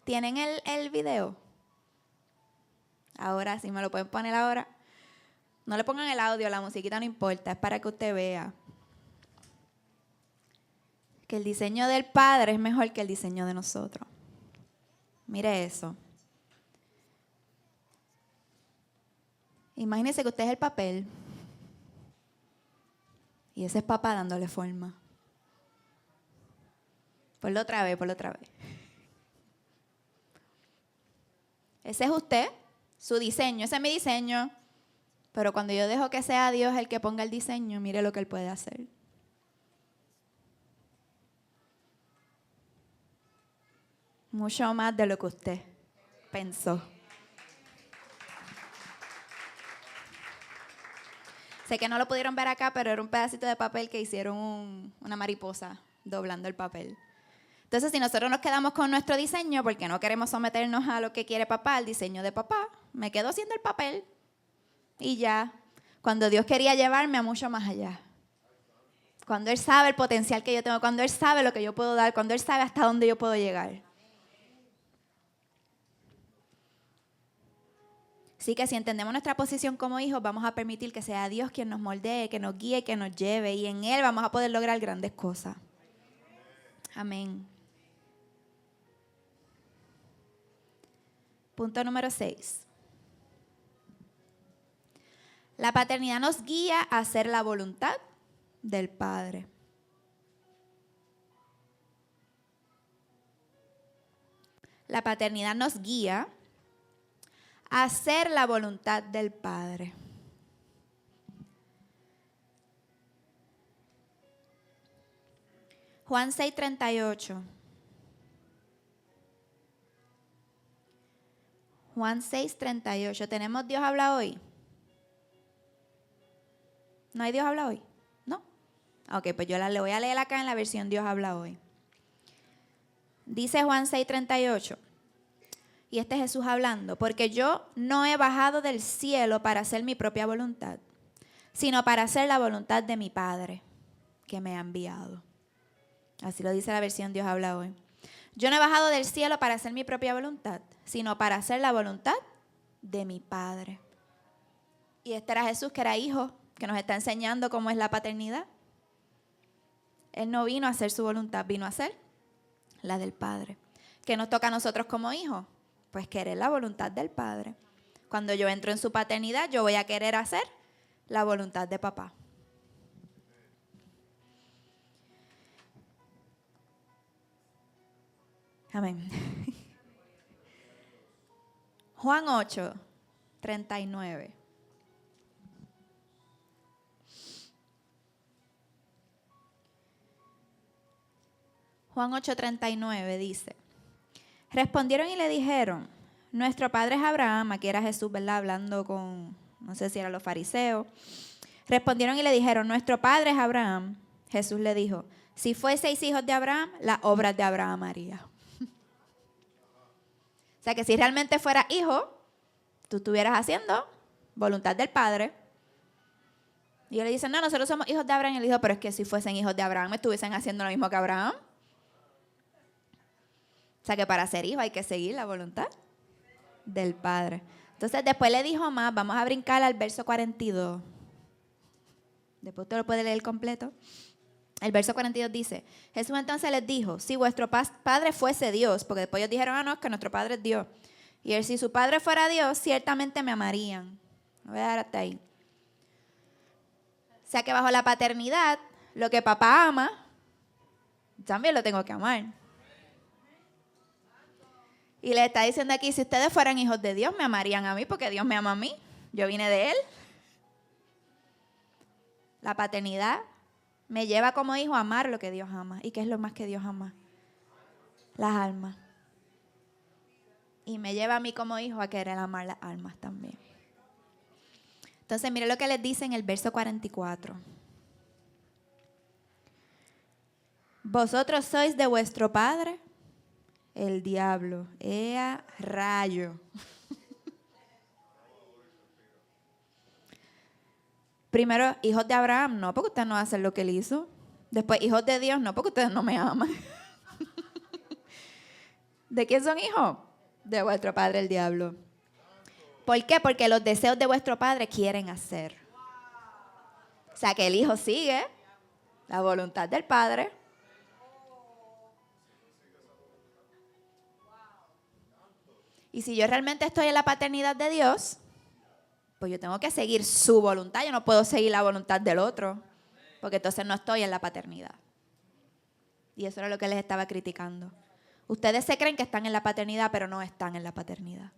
¿Tienen el video? Ahora, si me lo pueden poner ahora. No le pongan el audio, la musiquita no importa, es para que usted vea que el diseño del Padre es mejor que el diseño de nosotros. Mire eso. Imagínese que usted es el papel y ese es papá dándole forma. Ponlo otra vez. Ese es usted, su diseño, ese es mi diseño. Pero cuando yo dejo que sea Dios el que ponga el diseño, mire lo que Él puede hacer. Mucho más de lo que usted pensó. Sé que no lo pudieron ver acá, pero era un pedacito de papel que hicieron una mariposa doblando el papel. Entonces, si nosotros nos quedamos con nuestro diseño, porque no queremos someternos a lo que quiere papá, al diseño de papá, me quedo haciendo el papel y ya. Cuando Dios quería llevarme a mucho más allá. Cuando Él sabe el potencial que yo tengo, cuando Él sabe lo que yo puedo dar, cuando Él sabe hasta dónde yo puedo llegar. Así que si entendemos nuestra posición como hijos, vamos a permitir que sea Dios quien nos moldee, que nos guíe, que nos lleve. Y en Él vamos a poder lograr grandes cosas. Amén. Punto número 6. La paternidad nos guía a hacer la voluntad del Padre. La paternidad nos guía a hacer la voluntad del Padre. Juan 6:38. Juan 6:38. ¿Tenemos Dios habla hoy? ¿No hay Dios habla hoy? ¿No? Ok, pues yo le voy a leer acá en la versión Dios habla hoy. Dice Juan 6:38. Y este es Jesús hablando, porque yo no he bajado del cielo para hacer mi propia voluntad, sino para hacer la voluntad de mi Padre, que me ha enviado. Así lo dice la versión Dios habla hoy. Yo no he bajado del cielo para hacer mi propia voluntad, sino para hacer la voluntad de mi Padre. Y este era Jesús, que era hijo, que nos está enseñando cómo es la paternidad. Él no vino a hacer su voluntad, vino a hacer la del Padre. ¿Qué nos toca a nosotros como hijos? Pues querer la voluntad del Padre. Cuando yo entro en su paternidad, yo voy a querer hacer la voluntad de papá. Amén. Juan 8, 39. Juan 8:39 dice, respondieron y le dijeron, nuestro padre es Abraham. Aquí era Jesús, ¿verdad? Hablando con, no sé si eran los fariseos. Respondieron y le dijeron, nuestro padre es Abraham. Jesús le dijo, si fueseis hijos de Abraham, las obras de Abraham haría. O sea que si realmente fueras hijo, tú estuvieras haciendo voluntad del Padre. Y ellos le dicen, no, nosotros somos hijos de Abraham. Y él dijo, pero es que si fuesen hijos de Abraham, estuviesen haciendo lo mismo que Abraham. O sea que para ser hijo hay que seguir la voluntad del Padre. Entonces después le dijo más, vamos a brincar al verso 42. Después usted lo puede leer completo. El verso 42 dice, Jesús entonces les dijo, si vuestro padre fuese Dios, porque después ellos dijeron, no, es que nuestro padre es Dios. Y él, si su padre fuera Dios, ciertamente me amarían. Voy a dar hasta ahí. O sea que bajo la paternidad, lo que papá ama, también lo tengo que amar. Y le está diciendo aquí, si ustedes fueran hijos de Dios, me amarían a mí, porque Dios me ama a mí. Yo vine de Él. La paternidad me lleva como hijo a amar lo que Dios ama. ¿Y qué es lo más que Dios ama? Las almas. Y me lleva a mí como hijo a querer amar las almas también. Entonces, mire lo que les dice en el verso 44. Vosotros sois de vuestro padre, el diablo. ¡Ea rayo! Primero, hijos de Abraham, no, porque ustedes no hacen lo que él hizo. Después, hijos de Dios, no, porque ustedes no me aman. ¿De quién son hijos? De vuestro padre, el diablo. ¿Por qué? Porque los deseos de vuestro padre quieren hacer. O sea, que el hijo sigue la voluntad del padre. Y si yo realmente estoy en la paternidad de Dios, pues yo tengo que seguir su voluntad. Yo no puedo seguir la voluntad del otro, porque entonces no estoy en la paternidad. Y eso era lo que les estaba criticando. Ustedes se creen que están en la paternidad, pero no están en la paternidad.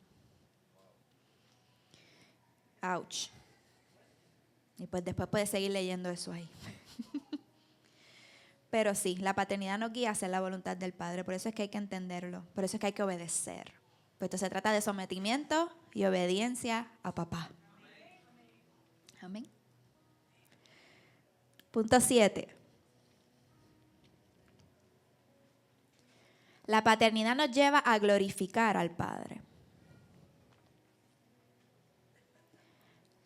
Ouch. Y pues después puedes seguir leyendo eso ahí. Pero sí, la paternidad nos guía a hacer la voluntad del Padre. Por eso es que hay que entenderlo. Por eso es que hay que obedecer. Pues esto se trata de sometimiento y obediencia a papá. Amén. Punto 7. La paternidad nos lleva a glorificar al Padre.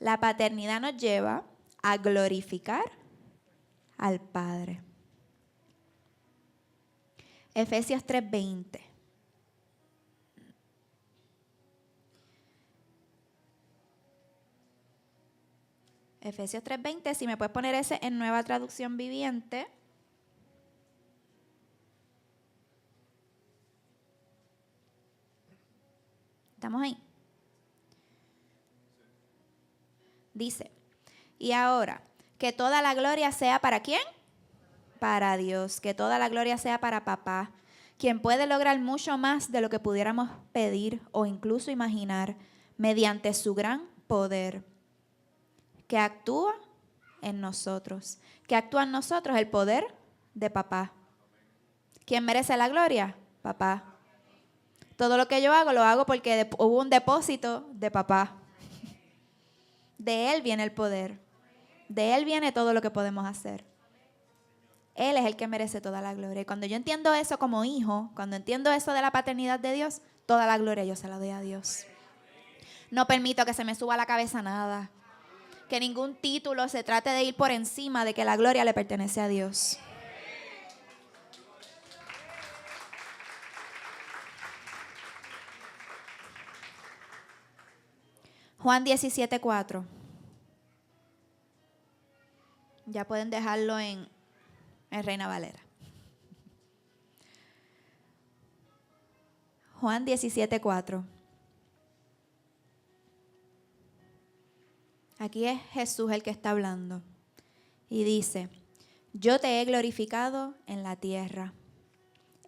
La paternidad nos lleva a glorificar al Padre. Efesios 3:20. Efesios 3:20, si me puedes poner ese en Nueva Traducción Viviente. ¿Estamos ahí? Dice, y ahora, que toda la gloria sea ¿para quién? Para Dios, que toda la gloria sea para papá, quien puede lograr mucho más de lo que pudiéramos pedir o incluso imaginar mediante su gran poder, que actúa en nosotros. Que actúa en nosotros el poder de papá. ¿Quién merece la gloria? Papá. Todo lo que yo hago, lo hago porque hubo un depósito de papá. De Él viene el poder. De Él viene todo lo que podemos hacer. Él es el que merece toda la gloria. Y cuando yo entiendo eso como hijo, cuando entiendo eso de la paternidad de Dios, Toda la gloria yo se la doy a Dios. No permito que se me suba a la cabeza nada. Que ningún título se trate de ir por encima de que la gloria le pertenece a Dios. Juan 17:4. Ya pueden dejarlo en Reina Valera. Juan 17:4. Aquí es Jesús el que está hablando. Y dice, yo te he glorificado en la tierra.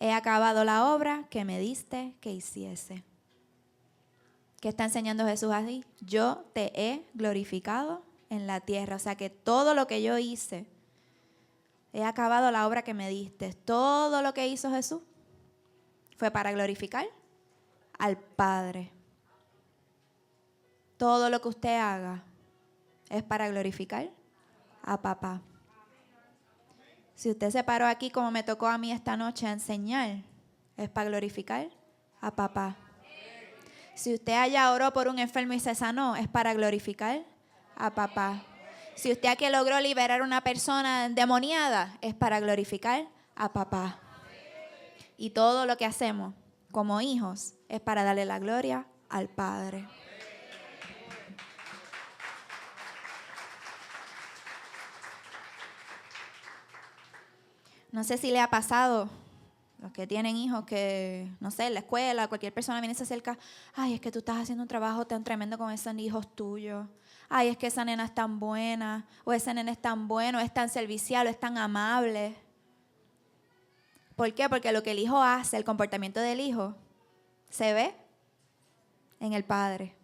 He acabado la obra que me diste que hiciese. ¿Qué está enseñando Jesús así? Yo te he glorificado en la tierra. O sea que todo lo que yo hice, he acabado la obra que me diste. Todo lo que hizo Jesús fue para glorificar al Padre. Todo lo que usted haga es para glorificar a papá. Si usted se paró aquí como me tocó a mí esta noche a enseñar, es para glorificar a papá. Si usted allá oró por un enfermo y se sanó, es para glorificar a papá. Si usted aquí logró liberar a una persona endemoniada, es para glorificar a papá. Y todo lo que hacemos como hijos es para darle la gloria al Padre. No sé si le ha pasado, los que tienen hijos que, no sé, en la escuela, cualquier persona viene y se acerca, ay, es que tú estás haciendo un trabajo tan tremendo con esos hijos tuyos. Ay, es que esa nena es tan buena, o ese nena es tan bueno, es tan servicial, es tan amable. ¿Por qué? Porque lo que el hijo hace, el comportamiento del hijo, se ve en el Padre.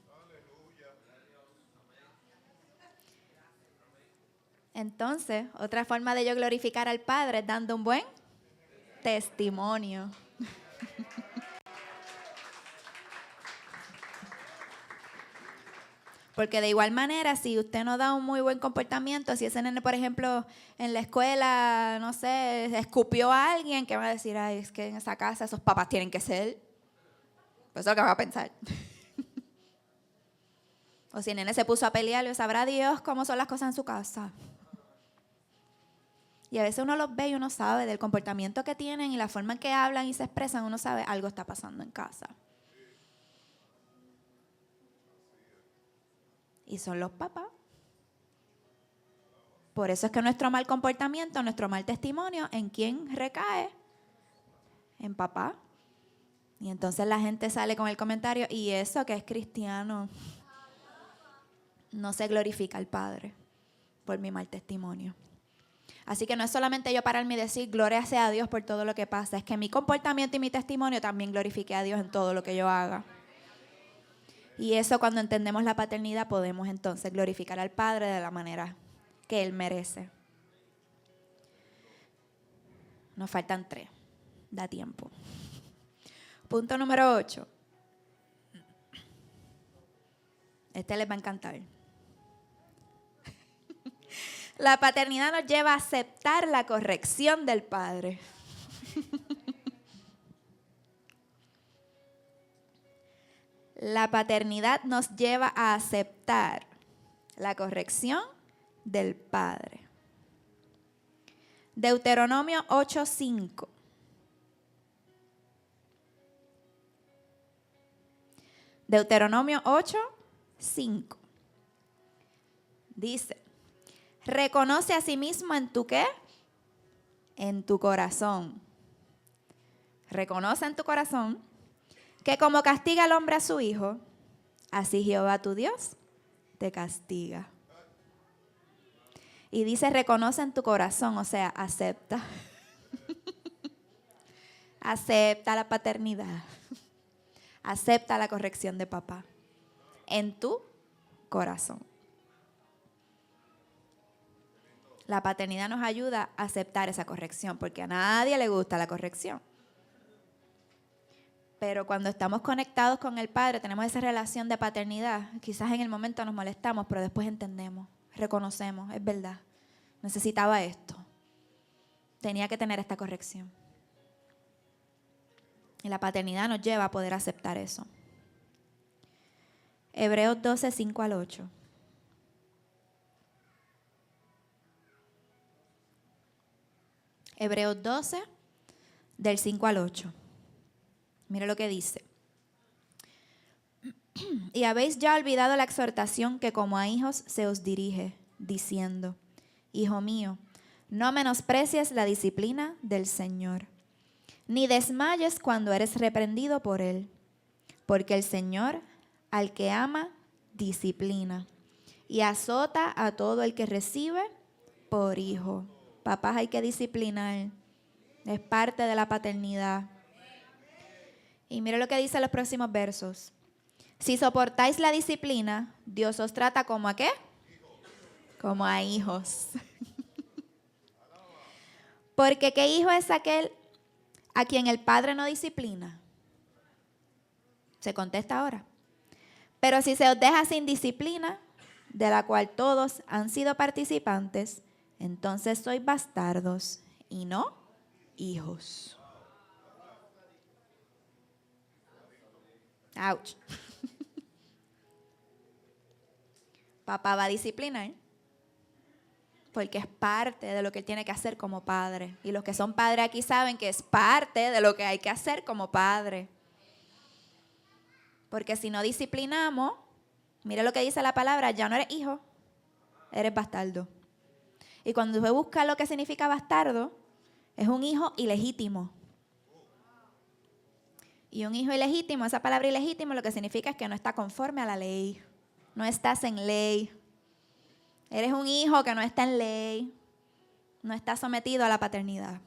Entonces, otra forma de yo glorificar al Padre es dando un buen testimonio. Porque de igual manera, si usted no da un muy buen comportamiento, si ese nene, por ejemplo, en la escuela, no sé, escupió a alguien, ¿qué va a decir? Ay, es que en esa casa esos papás tienen que ser. Pues eso es lo que va a pensar. O si el nene se puso a pelear, ¿le sabrá Dios cómo son las cosas en su casa? Y a veces uno los ve y uno sabe del comportamiento que tienen y la forma en que hablan y se expresan, uno sabe algo está pasando en casa. Y son los papás. Por eso es que nuestro mal comportamiento, nuestro mal testimonio, ¿en quién recae? En papá. Y entonces la gente sale con el comentario, y eso que es cristiano, no se glorifica al Padre por mi mal testimonio. Así que no es solamente yo pararme y decir gloria sea a Dios por todo lo que pasa, es que mi comportamiento y mi testimonio también glorifique a Dios en todo lo que yo haga. Y eso, cuando entendemos la paternidad, podemos entonces glorificar al Padre de la manera que Él merece. Nos faltan 3. Da tiempo. Punto número 8. Este les va a encantar. La paternidad nos lleva a aceptar la corrección del Padre. La paternidad nos lleva a aceptar la corrección del Padre. Deuteronomio 8:5. Deuteronomio 8:5. Dice, reconoce a sí mismo en tu ¿qué? En tu corazón. Reconoce en tu corazón que como castiga al hombre a su hijo, así Jehová tu Dios te castiga. Y dice, reconoce en tu corazón, o sea, acepta. Acepta la paternidad. Acepta la corrección de papá. En tu corazón. La paternidad nos ayuda a aceptar esa corrección, porque a nadie le gusta la corrección. Pero cuando estamos conectados con el Padre, tenemos esa relación de paternidad, quizás en el momento nos molestamos, pero después entendemos, reconocemos, es verdad, necesitaba esto, tenía que tener esta corrección. Y la paternidad nos lleva a poder aceptar eso. Hebreos 12, 5 al 8. Hebreos 12, del 5 al 8. Mire lo que dice. Y habéis ya olvidado la exhortación que como a hijos se os dirige, diciendo, Hijo mío, no menosprecies la disciplina del Señor, ni desmayes cuando eres reprendido por Él, porque el Señor al que ama disciplina y azota a todo el que recibe por hijo. Papás hay que disciplinar, es parte de la paternidad. Y mire lo que dice los próximos versos. Si soportáis la disciplina, Dios os trata como a ¿qué? Como a hijos. Porque ¿qué hijo es aquel a quien el padre no disciplina? Se contesta ahora. Pero si se os deja sin disciplina, de la cual todos han sido participantes, entonces sois bastardos y no hijos. Ouch. Papá va a disciplinar porque es parte de lo que él tiene que hacer como padre. Y los que son padres aquí saben que es parte de lo que hay que hacer como padre. Porque si no disciplinamos, mire lo que dice la palabra, ya no eres hijo, eres bastardo. Y cuando usted busca lo que significa bastardo, es un hijo ilegítimo. Y un hijo ilegítimo, esa palabra ilegítimo lo que significa es que no está conforme a la ley. No estás en ley. Eres un hijo que no está en ley. No está sometido a la paternidad.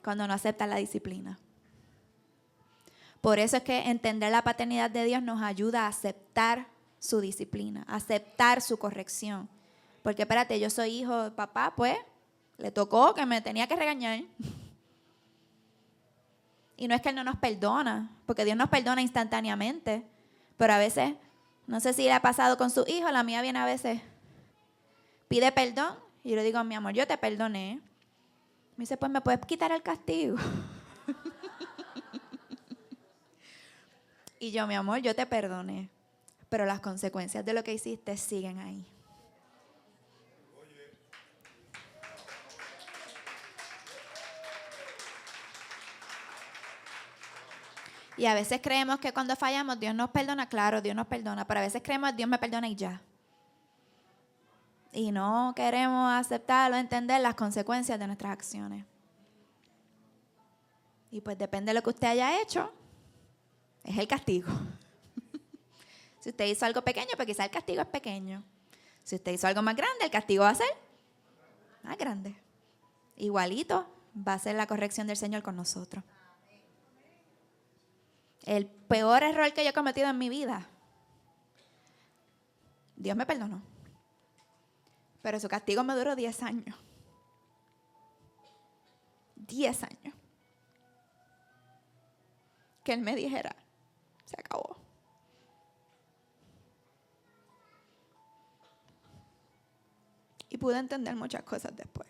Cuando no aceptas la disciplina. Por eso es que entender la paternidad de Dios nos ayuda a aceptar su disciplina, a aceptar su corrección. Porque espérate, yo soy hijo de papá, pues le tocó que me tenía que regañar. Y no es que Él no nos perdona, porque Dios nos perdona instantáneamente. Pero a veces, no sé si le ha pasado con su hijo, la mía viene a veces, pide perdón. Y yo le digo, mi amor, yo te perdoné. Me dice, pues me puedes quitar el castigo. Y yo, mi amor, yo te perdoné. Pero las consecuencias de lo que hiciste siguen ahí. Y a veces creemos que cuando fallamos Dios nos perdona. Claro, Dios nos perdona. Pero a veces creemos Dios me perdona y ya. Y no queremos aceptar o entender las consecuencias de nuestras acciones. Y pues depende de lo que usted haya hecho, es el castigo. Si usted hizo algo pequeño, pues quizá el castigo es pequeño. Si usted hizo algo más grande, el castigo va a ser más grande. Igualito va a ser la corrección del Señor con nosotros. El peor error que yo he cometido en mi vida, Dios me perdonó. Pero su castigo me duró 10 años. 10 años. Que Él me dijera, se acabó. Y pude entender muchas cosas después.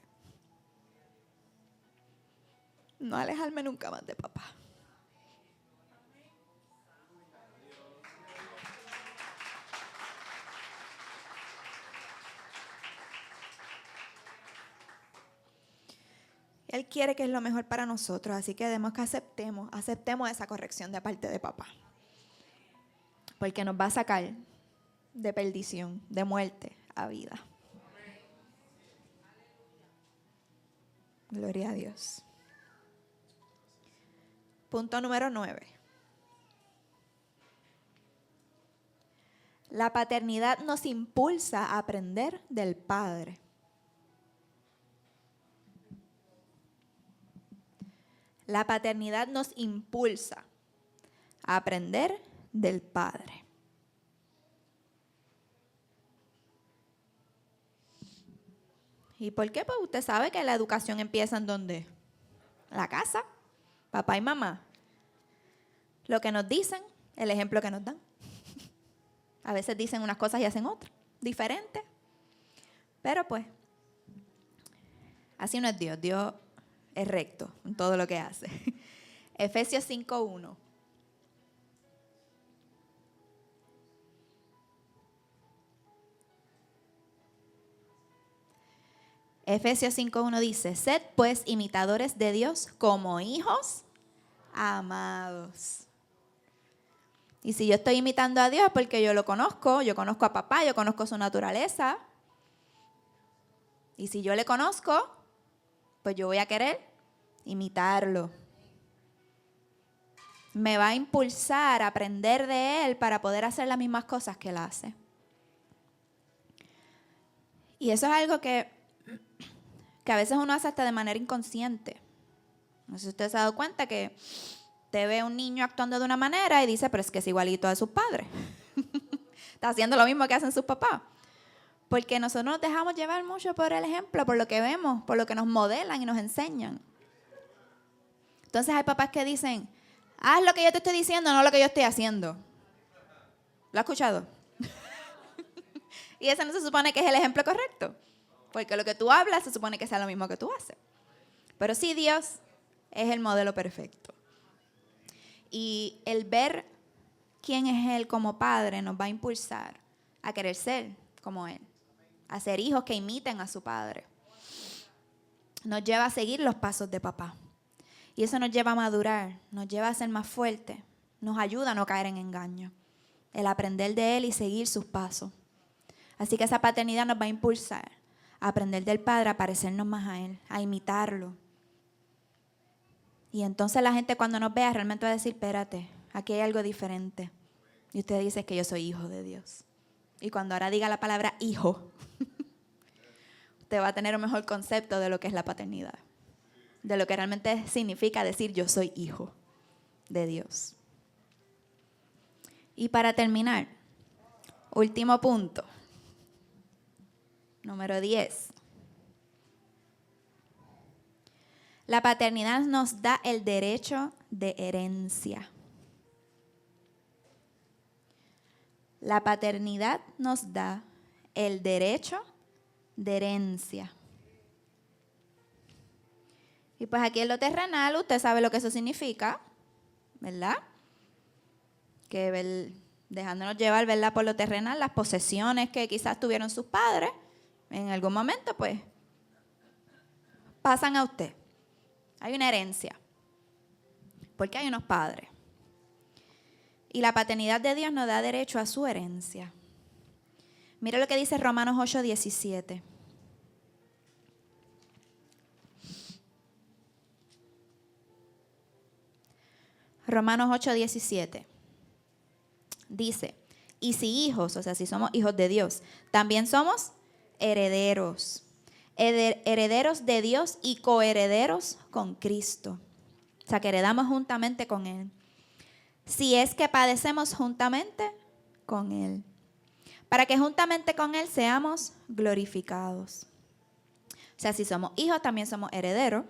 No alejarme nunca más de papá. Él quiere que es lo mejor para nosotros, así que debemos que aceptemos esa corrección de parte de papá. Porque nos va a sacar de perdición, de muerte a vida. Gloria a Dios. Punto número 9. La paternidad nos impulsa a aprender del Padre. La paternidad nos impulsa a aprender del Padre. ¿Y por qué? Pues usted sabe que la educación empieza en ¿dónde? La casa, papá y mamá. Lo que nos dicen, el ejemplo que nos dan. A veces dicen unas cosas y hacen otras, diferentes. Pero pues, así no es Dios. Dios es recto en todo lo que hace. Efesios 5:1. Efesios 5:1 dice, sed pues imitadores de Dios como hijos amados. Y si yo estoy imitando a Dios es porque yo conozco a papá, yo conozco su naturaleza. Y si yo le conozco, pues yo voy a querer imitarlo. Me va a impulsar a aprender de él para poder hacer las mismas cosas que él hace. Y eso es algo que a veces uno hace hasta de manera inconsciente. No sé si usted se ha dado cuenta que te ve un niño actuando de una manera y dice, pero es que es igualito a sus padres. Está haciendo lo mismo que hacen sus papás. Porque nosotros nos dejamos llevar mucho por el ejemplo, por lo que vemos, por lo que nos modelan y nos enseñan. Entonces hay papás que dicen, haz lo que yo te estoy diciendo, no lo que yo estoy haciendo. ¿Lo has escuchado? Y ese no se supone que es el ejemplo correcto. Porque lo que tú hablas se supone que sea lo mismo que tú haces. Pero sí, Dios es el modelo perfecto. Y el ver quién es Él como padre nos va a impulsar a querer ser como Él. A ser hijos que imiten a su padre. Nos lleva a seguir los pasos de papá. Y eso nos lleva a madurar, nos lleva a ser más fuertes. Nos ayuda a no caer en engaño. El aprender de Él y seguir sus pasos. Así que esa paternidad nos va a impulsar a aprender del Padre, a parecernos más a Él, a imitarlo. Y entonces la gente cuando nos vea realmente va a decir, espérate, aquí hay algo diferente. Y usted dice que yo soy hijo de Dios. Y cuando ahora diga la palabra hijo, usted va a tener un mejor concepto de lo que es la paternidad. De lo que realmente significa decir yo soy hijo de Dios. Y para terminar, último punto. Número 10. La paternidad nos da el derecho de herencia. La paternidad nos da el derecho de herencia. Y pues aquí en lo terrenal usted sabe lo que eso significa, ¿verdad? Que dejándonos llevar, ¿verdad? Por lo terrenal, las posesiones que quizás tuvieron sus padres, en algún momento pues pasan a usted. Hay una herencia, porque hay unos padres. Y la paternidad de Dios nos da derecho a su herencia. Mira lo que dice Romanos 8:17. Romanos 8:17. Dice, y si hijos, o sea, si somos hijos de Dios, también somos herederos. Herederos de Dios y coherederos con Cristo. O sea, que heredamos juntamente con Él. Si es que padecemos juntamente con Él. Para que juntamente con Él seamos glorificados. O sea, si somos hijos, también somos herederos.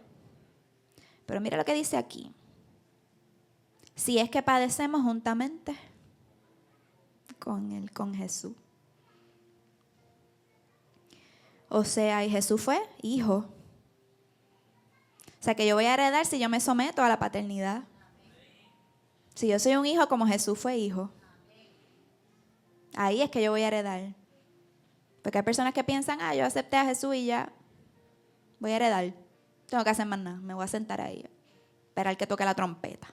Pero mira lo que dice aquí. Si es que padecemos juntamente con Él, con Jesús. O sea, y Jesús fue hijo. O sea, que yo voy a heredar si yo me someto a la paternidad. Si yo soy un hijo como Jesús fue hijo. Ahí es que yo voy a heredar. Porque hay personas que piensan, yo acepté a Jesús y ya voy a heredar. No tengo que hacer más nada. Me voy a sentar ahí. Esperar que toque la trompeta.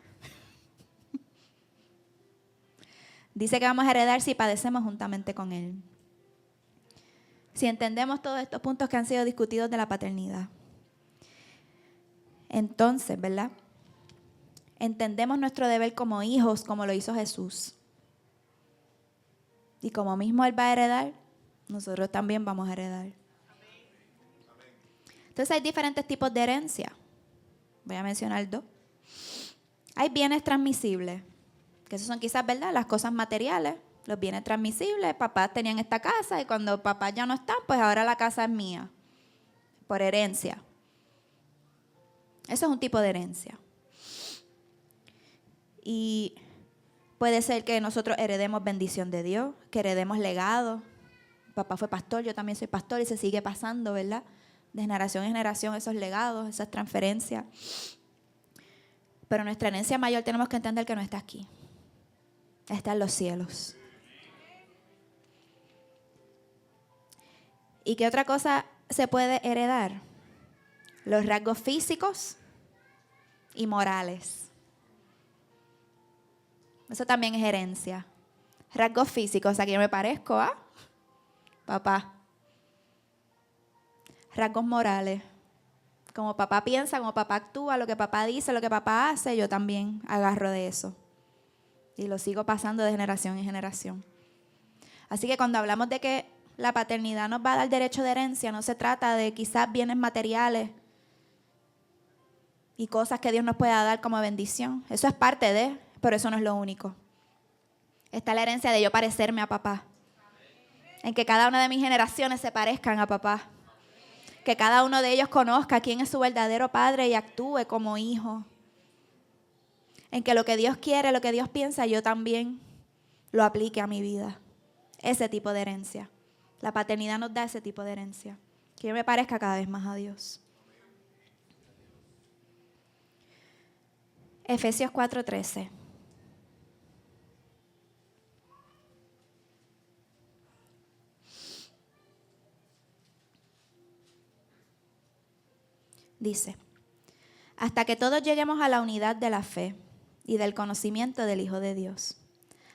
Dice que vamos a heredar si padecemos juntamente con Él. Si entendemos todos estos puntos que han sido discutidos de la paternidad. Entonces, ¿verdad? Entendemos nuestro deber como hijos, como lo hizo Jesús. Y como mismo Él va a heredar, nosotros también vamos a heredar. Entonces hay diferentes tipos de herencia. Voy a mencionar 2. Hay bienes transmisibles, que esos son quizás, ¿verdad?, las cosas materiales, los bienes transmisibles. Papás tenían esta casa y cuando papás ya no están, pues ahora la casa es mía, por herencia. Eso es un tipo de herencia. Y puede ser que nosotros heredemos bendición de Dios, que heredemos legado. Papá fue pastor, yo también soy pastor y se sigue pasando, ¿verdad?, de generación en generación esos legados, esas transferencias. Pero nuestra herencia mayor tenemos que entender que no está aquí. Está en los cielos. ¿Y qué otra cosa se puede heredar? Los rasgos físicos y morales. Eso también es herencia. Rasgos físicos, o sea que yo me parezco a papá. Rasgos morales. Como papá piensa, como papá actúa, lo que papá dice, lo que papá hace, yo también agarro de eso. Y lo sigo pasando de generación en generación. Así que cuando hablamos de que la paternidad nos va a dar derecho de herencia, no se trata de quizás bienes materiales y cosas que Dios nos pueda dar como bendición. Eso es parte de, pero eso no es lo único. Está la herencia de yo parecerme a papá. En que cada una de mis generaciones se parezcan a papá. Que cada uno de ellos conozca quién es su verdadero padre y actúe como hijo. En que lo que Dios quiere, lo que Dios piensa, yo también lo aplique a mi vida. Ese tipo de herencia. La paternidad nos da ese tipo de herencia. Que yo me parezca cada vez más a Dios. Efesios 4:13. Dice, hasta que todos lleguemos a la unidad de la fe y del conocimiento del Hijo de Dios,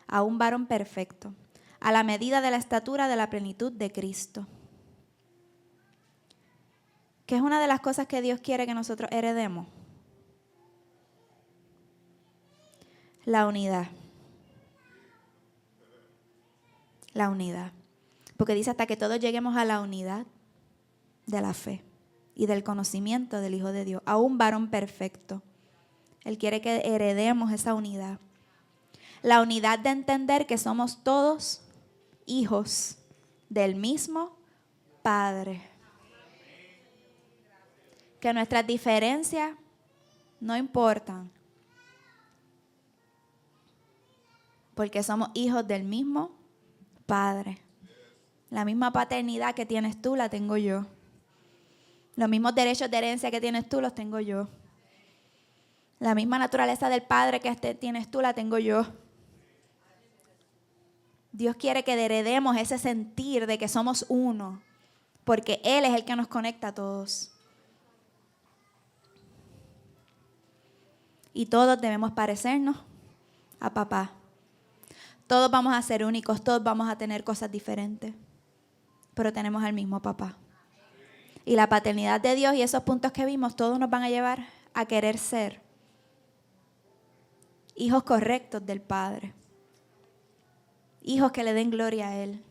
a un varón perfecto, a la medida de la estatura de la plenitud de Cristo. ¿Qué es una de las cosas que Dios quiere que nosotros heredemos? La unidad. La unidad. Porque dice hasta que todos lleguemos a la unidad de la fe y del conocimiento del Hijo de Dios, a un varón perfecto. Él quiere que heredemos esa unidad. La unidad de entender que somos todos hijos del mismo Padre. Que nuestras diferencias no importan. Porque somos hijos del mismo Padre. La misma paternidad que tienes tú la tengo yo. Los mismos derechos de herencia que tienes tú los tengo yo. La misma naturaleza del Padre que tienes tú la tengo yo. Dios quiere que heredemos ese sentir de que somos uno, porque Él es el que nos conecta a todos. Y todos debemos parecernos a papá. Todos vamos a ser únicos, todos vamos a tener cosas diferentes, pero tenemos al mismo papá. Y la paternidad de Dios y esos puntos que vimos, todos nos van a llevar a querer ser hijos correctos del Padre. Hijos que le den gloria a Él.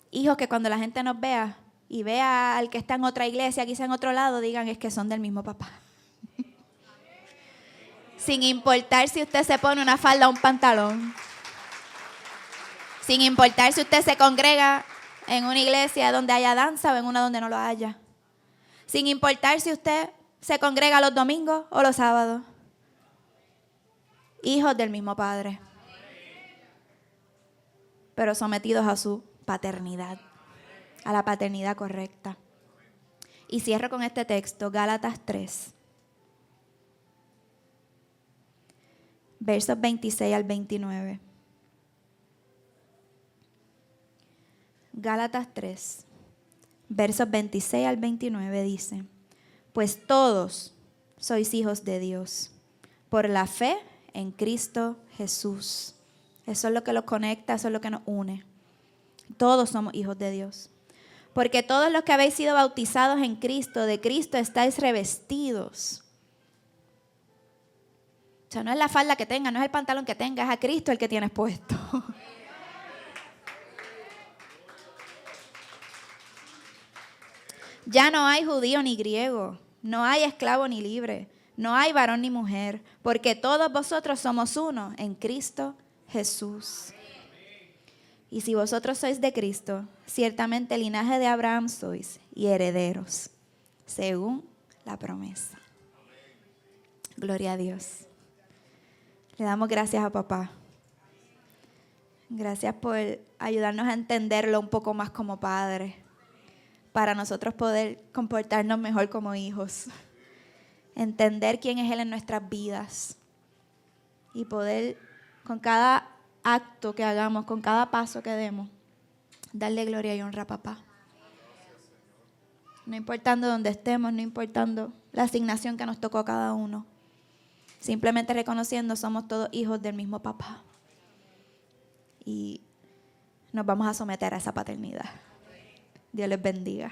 Hijos que cuando la gente nos vea y vea al que está en otra iglesia, quizá en otro lado, digan es que son del mismo papá. Sin importar si usted se pone una falda o un pantalón. Sin importar si usted se congrega en una iglesia donde haya danza o en una donde no lo haya. Sin importar si usted se congrega los domingos o los sábados. Hijos del mismo Padre. Pero sometidos a su paternidad. A la paternidad correcta. Y cierro con este texto, Gálatas 3. Versos 26 al 29. Gálatas 3, versos 26 al 29 dice, pues todos sois hijos de Dios, por la fe en Cristo Jesús. Eso es lo que los conecta, eso es lo que nos une. Todos somos hijos de Dios. Porque todos los que habéis sido bautizados en Cristo, de Cristo estáis revestidos. O sea, no es la falda que tengas, no es el pantalón que tengas, es a Cristo el que tienes puesto. Ya no hay judío ni griego, no hay esclavo ni libre, no hay varón ni mujer, porque todos vosotros somos uno en Cristo Jesús. Y si vosotros sois de Cristo, ciertamente el linaje de Abraham sois y herederos, según la promesa. Gloria a Dios. Le damos gracias a papá. Gracias por ayudarnos a entenderlo un poco más como padre, para nosotros poder comportarnos mejor como hijos. Entender quién es Él en nuestras vidas. y poder con cada acto que hagamos, con cada paso que demos, darle gloria y honra a papá. No importando dónde estemos, no importando la asignación que nos tocó a cada uno. Simplemente reconociendo somos todos hijos del mismo papá. Y nos vamos a someter a esa paternidad. Dios les bendiga.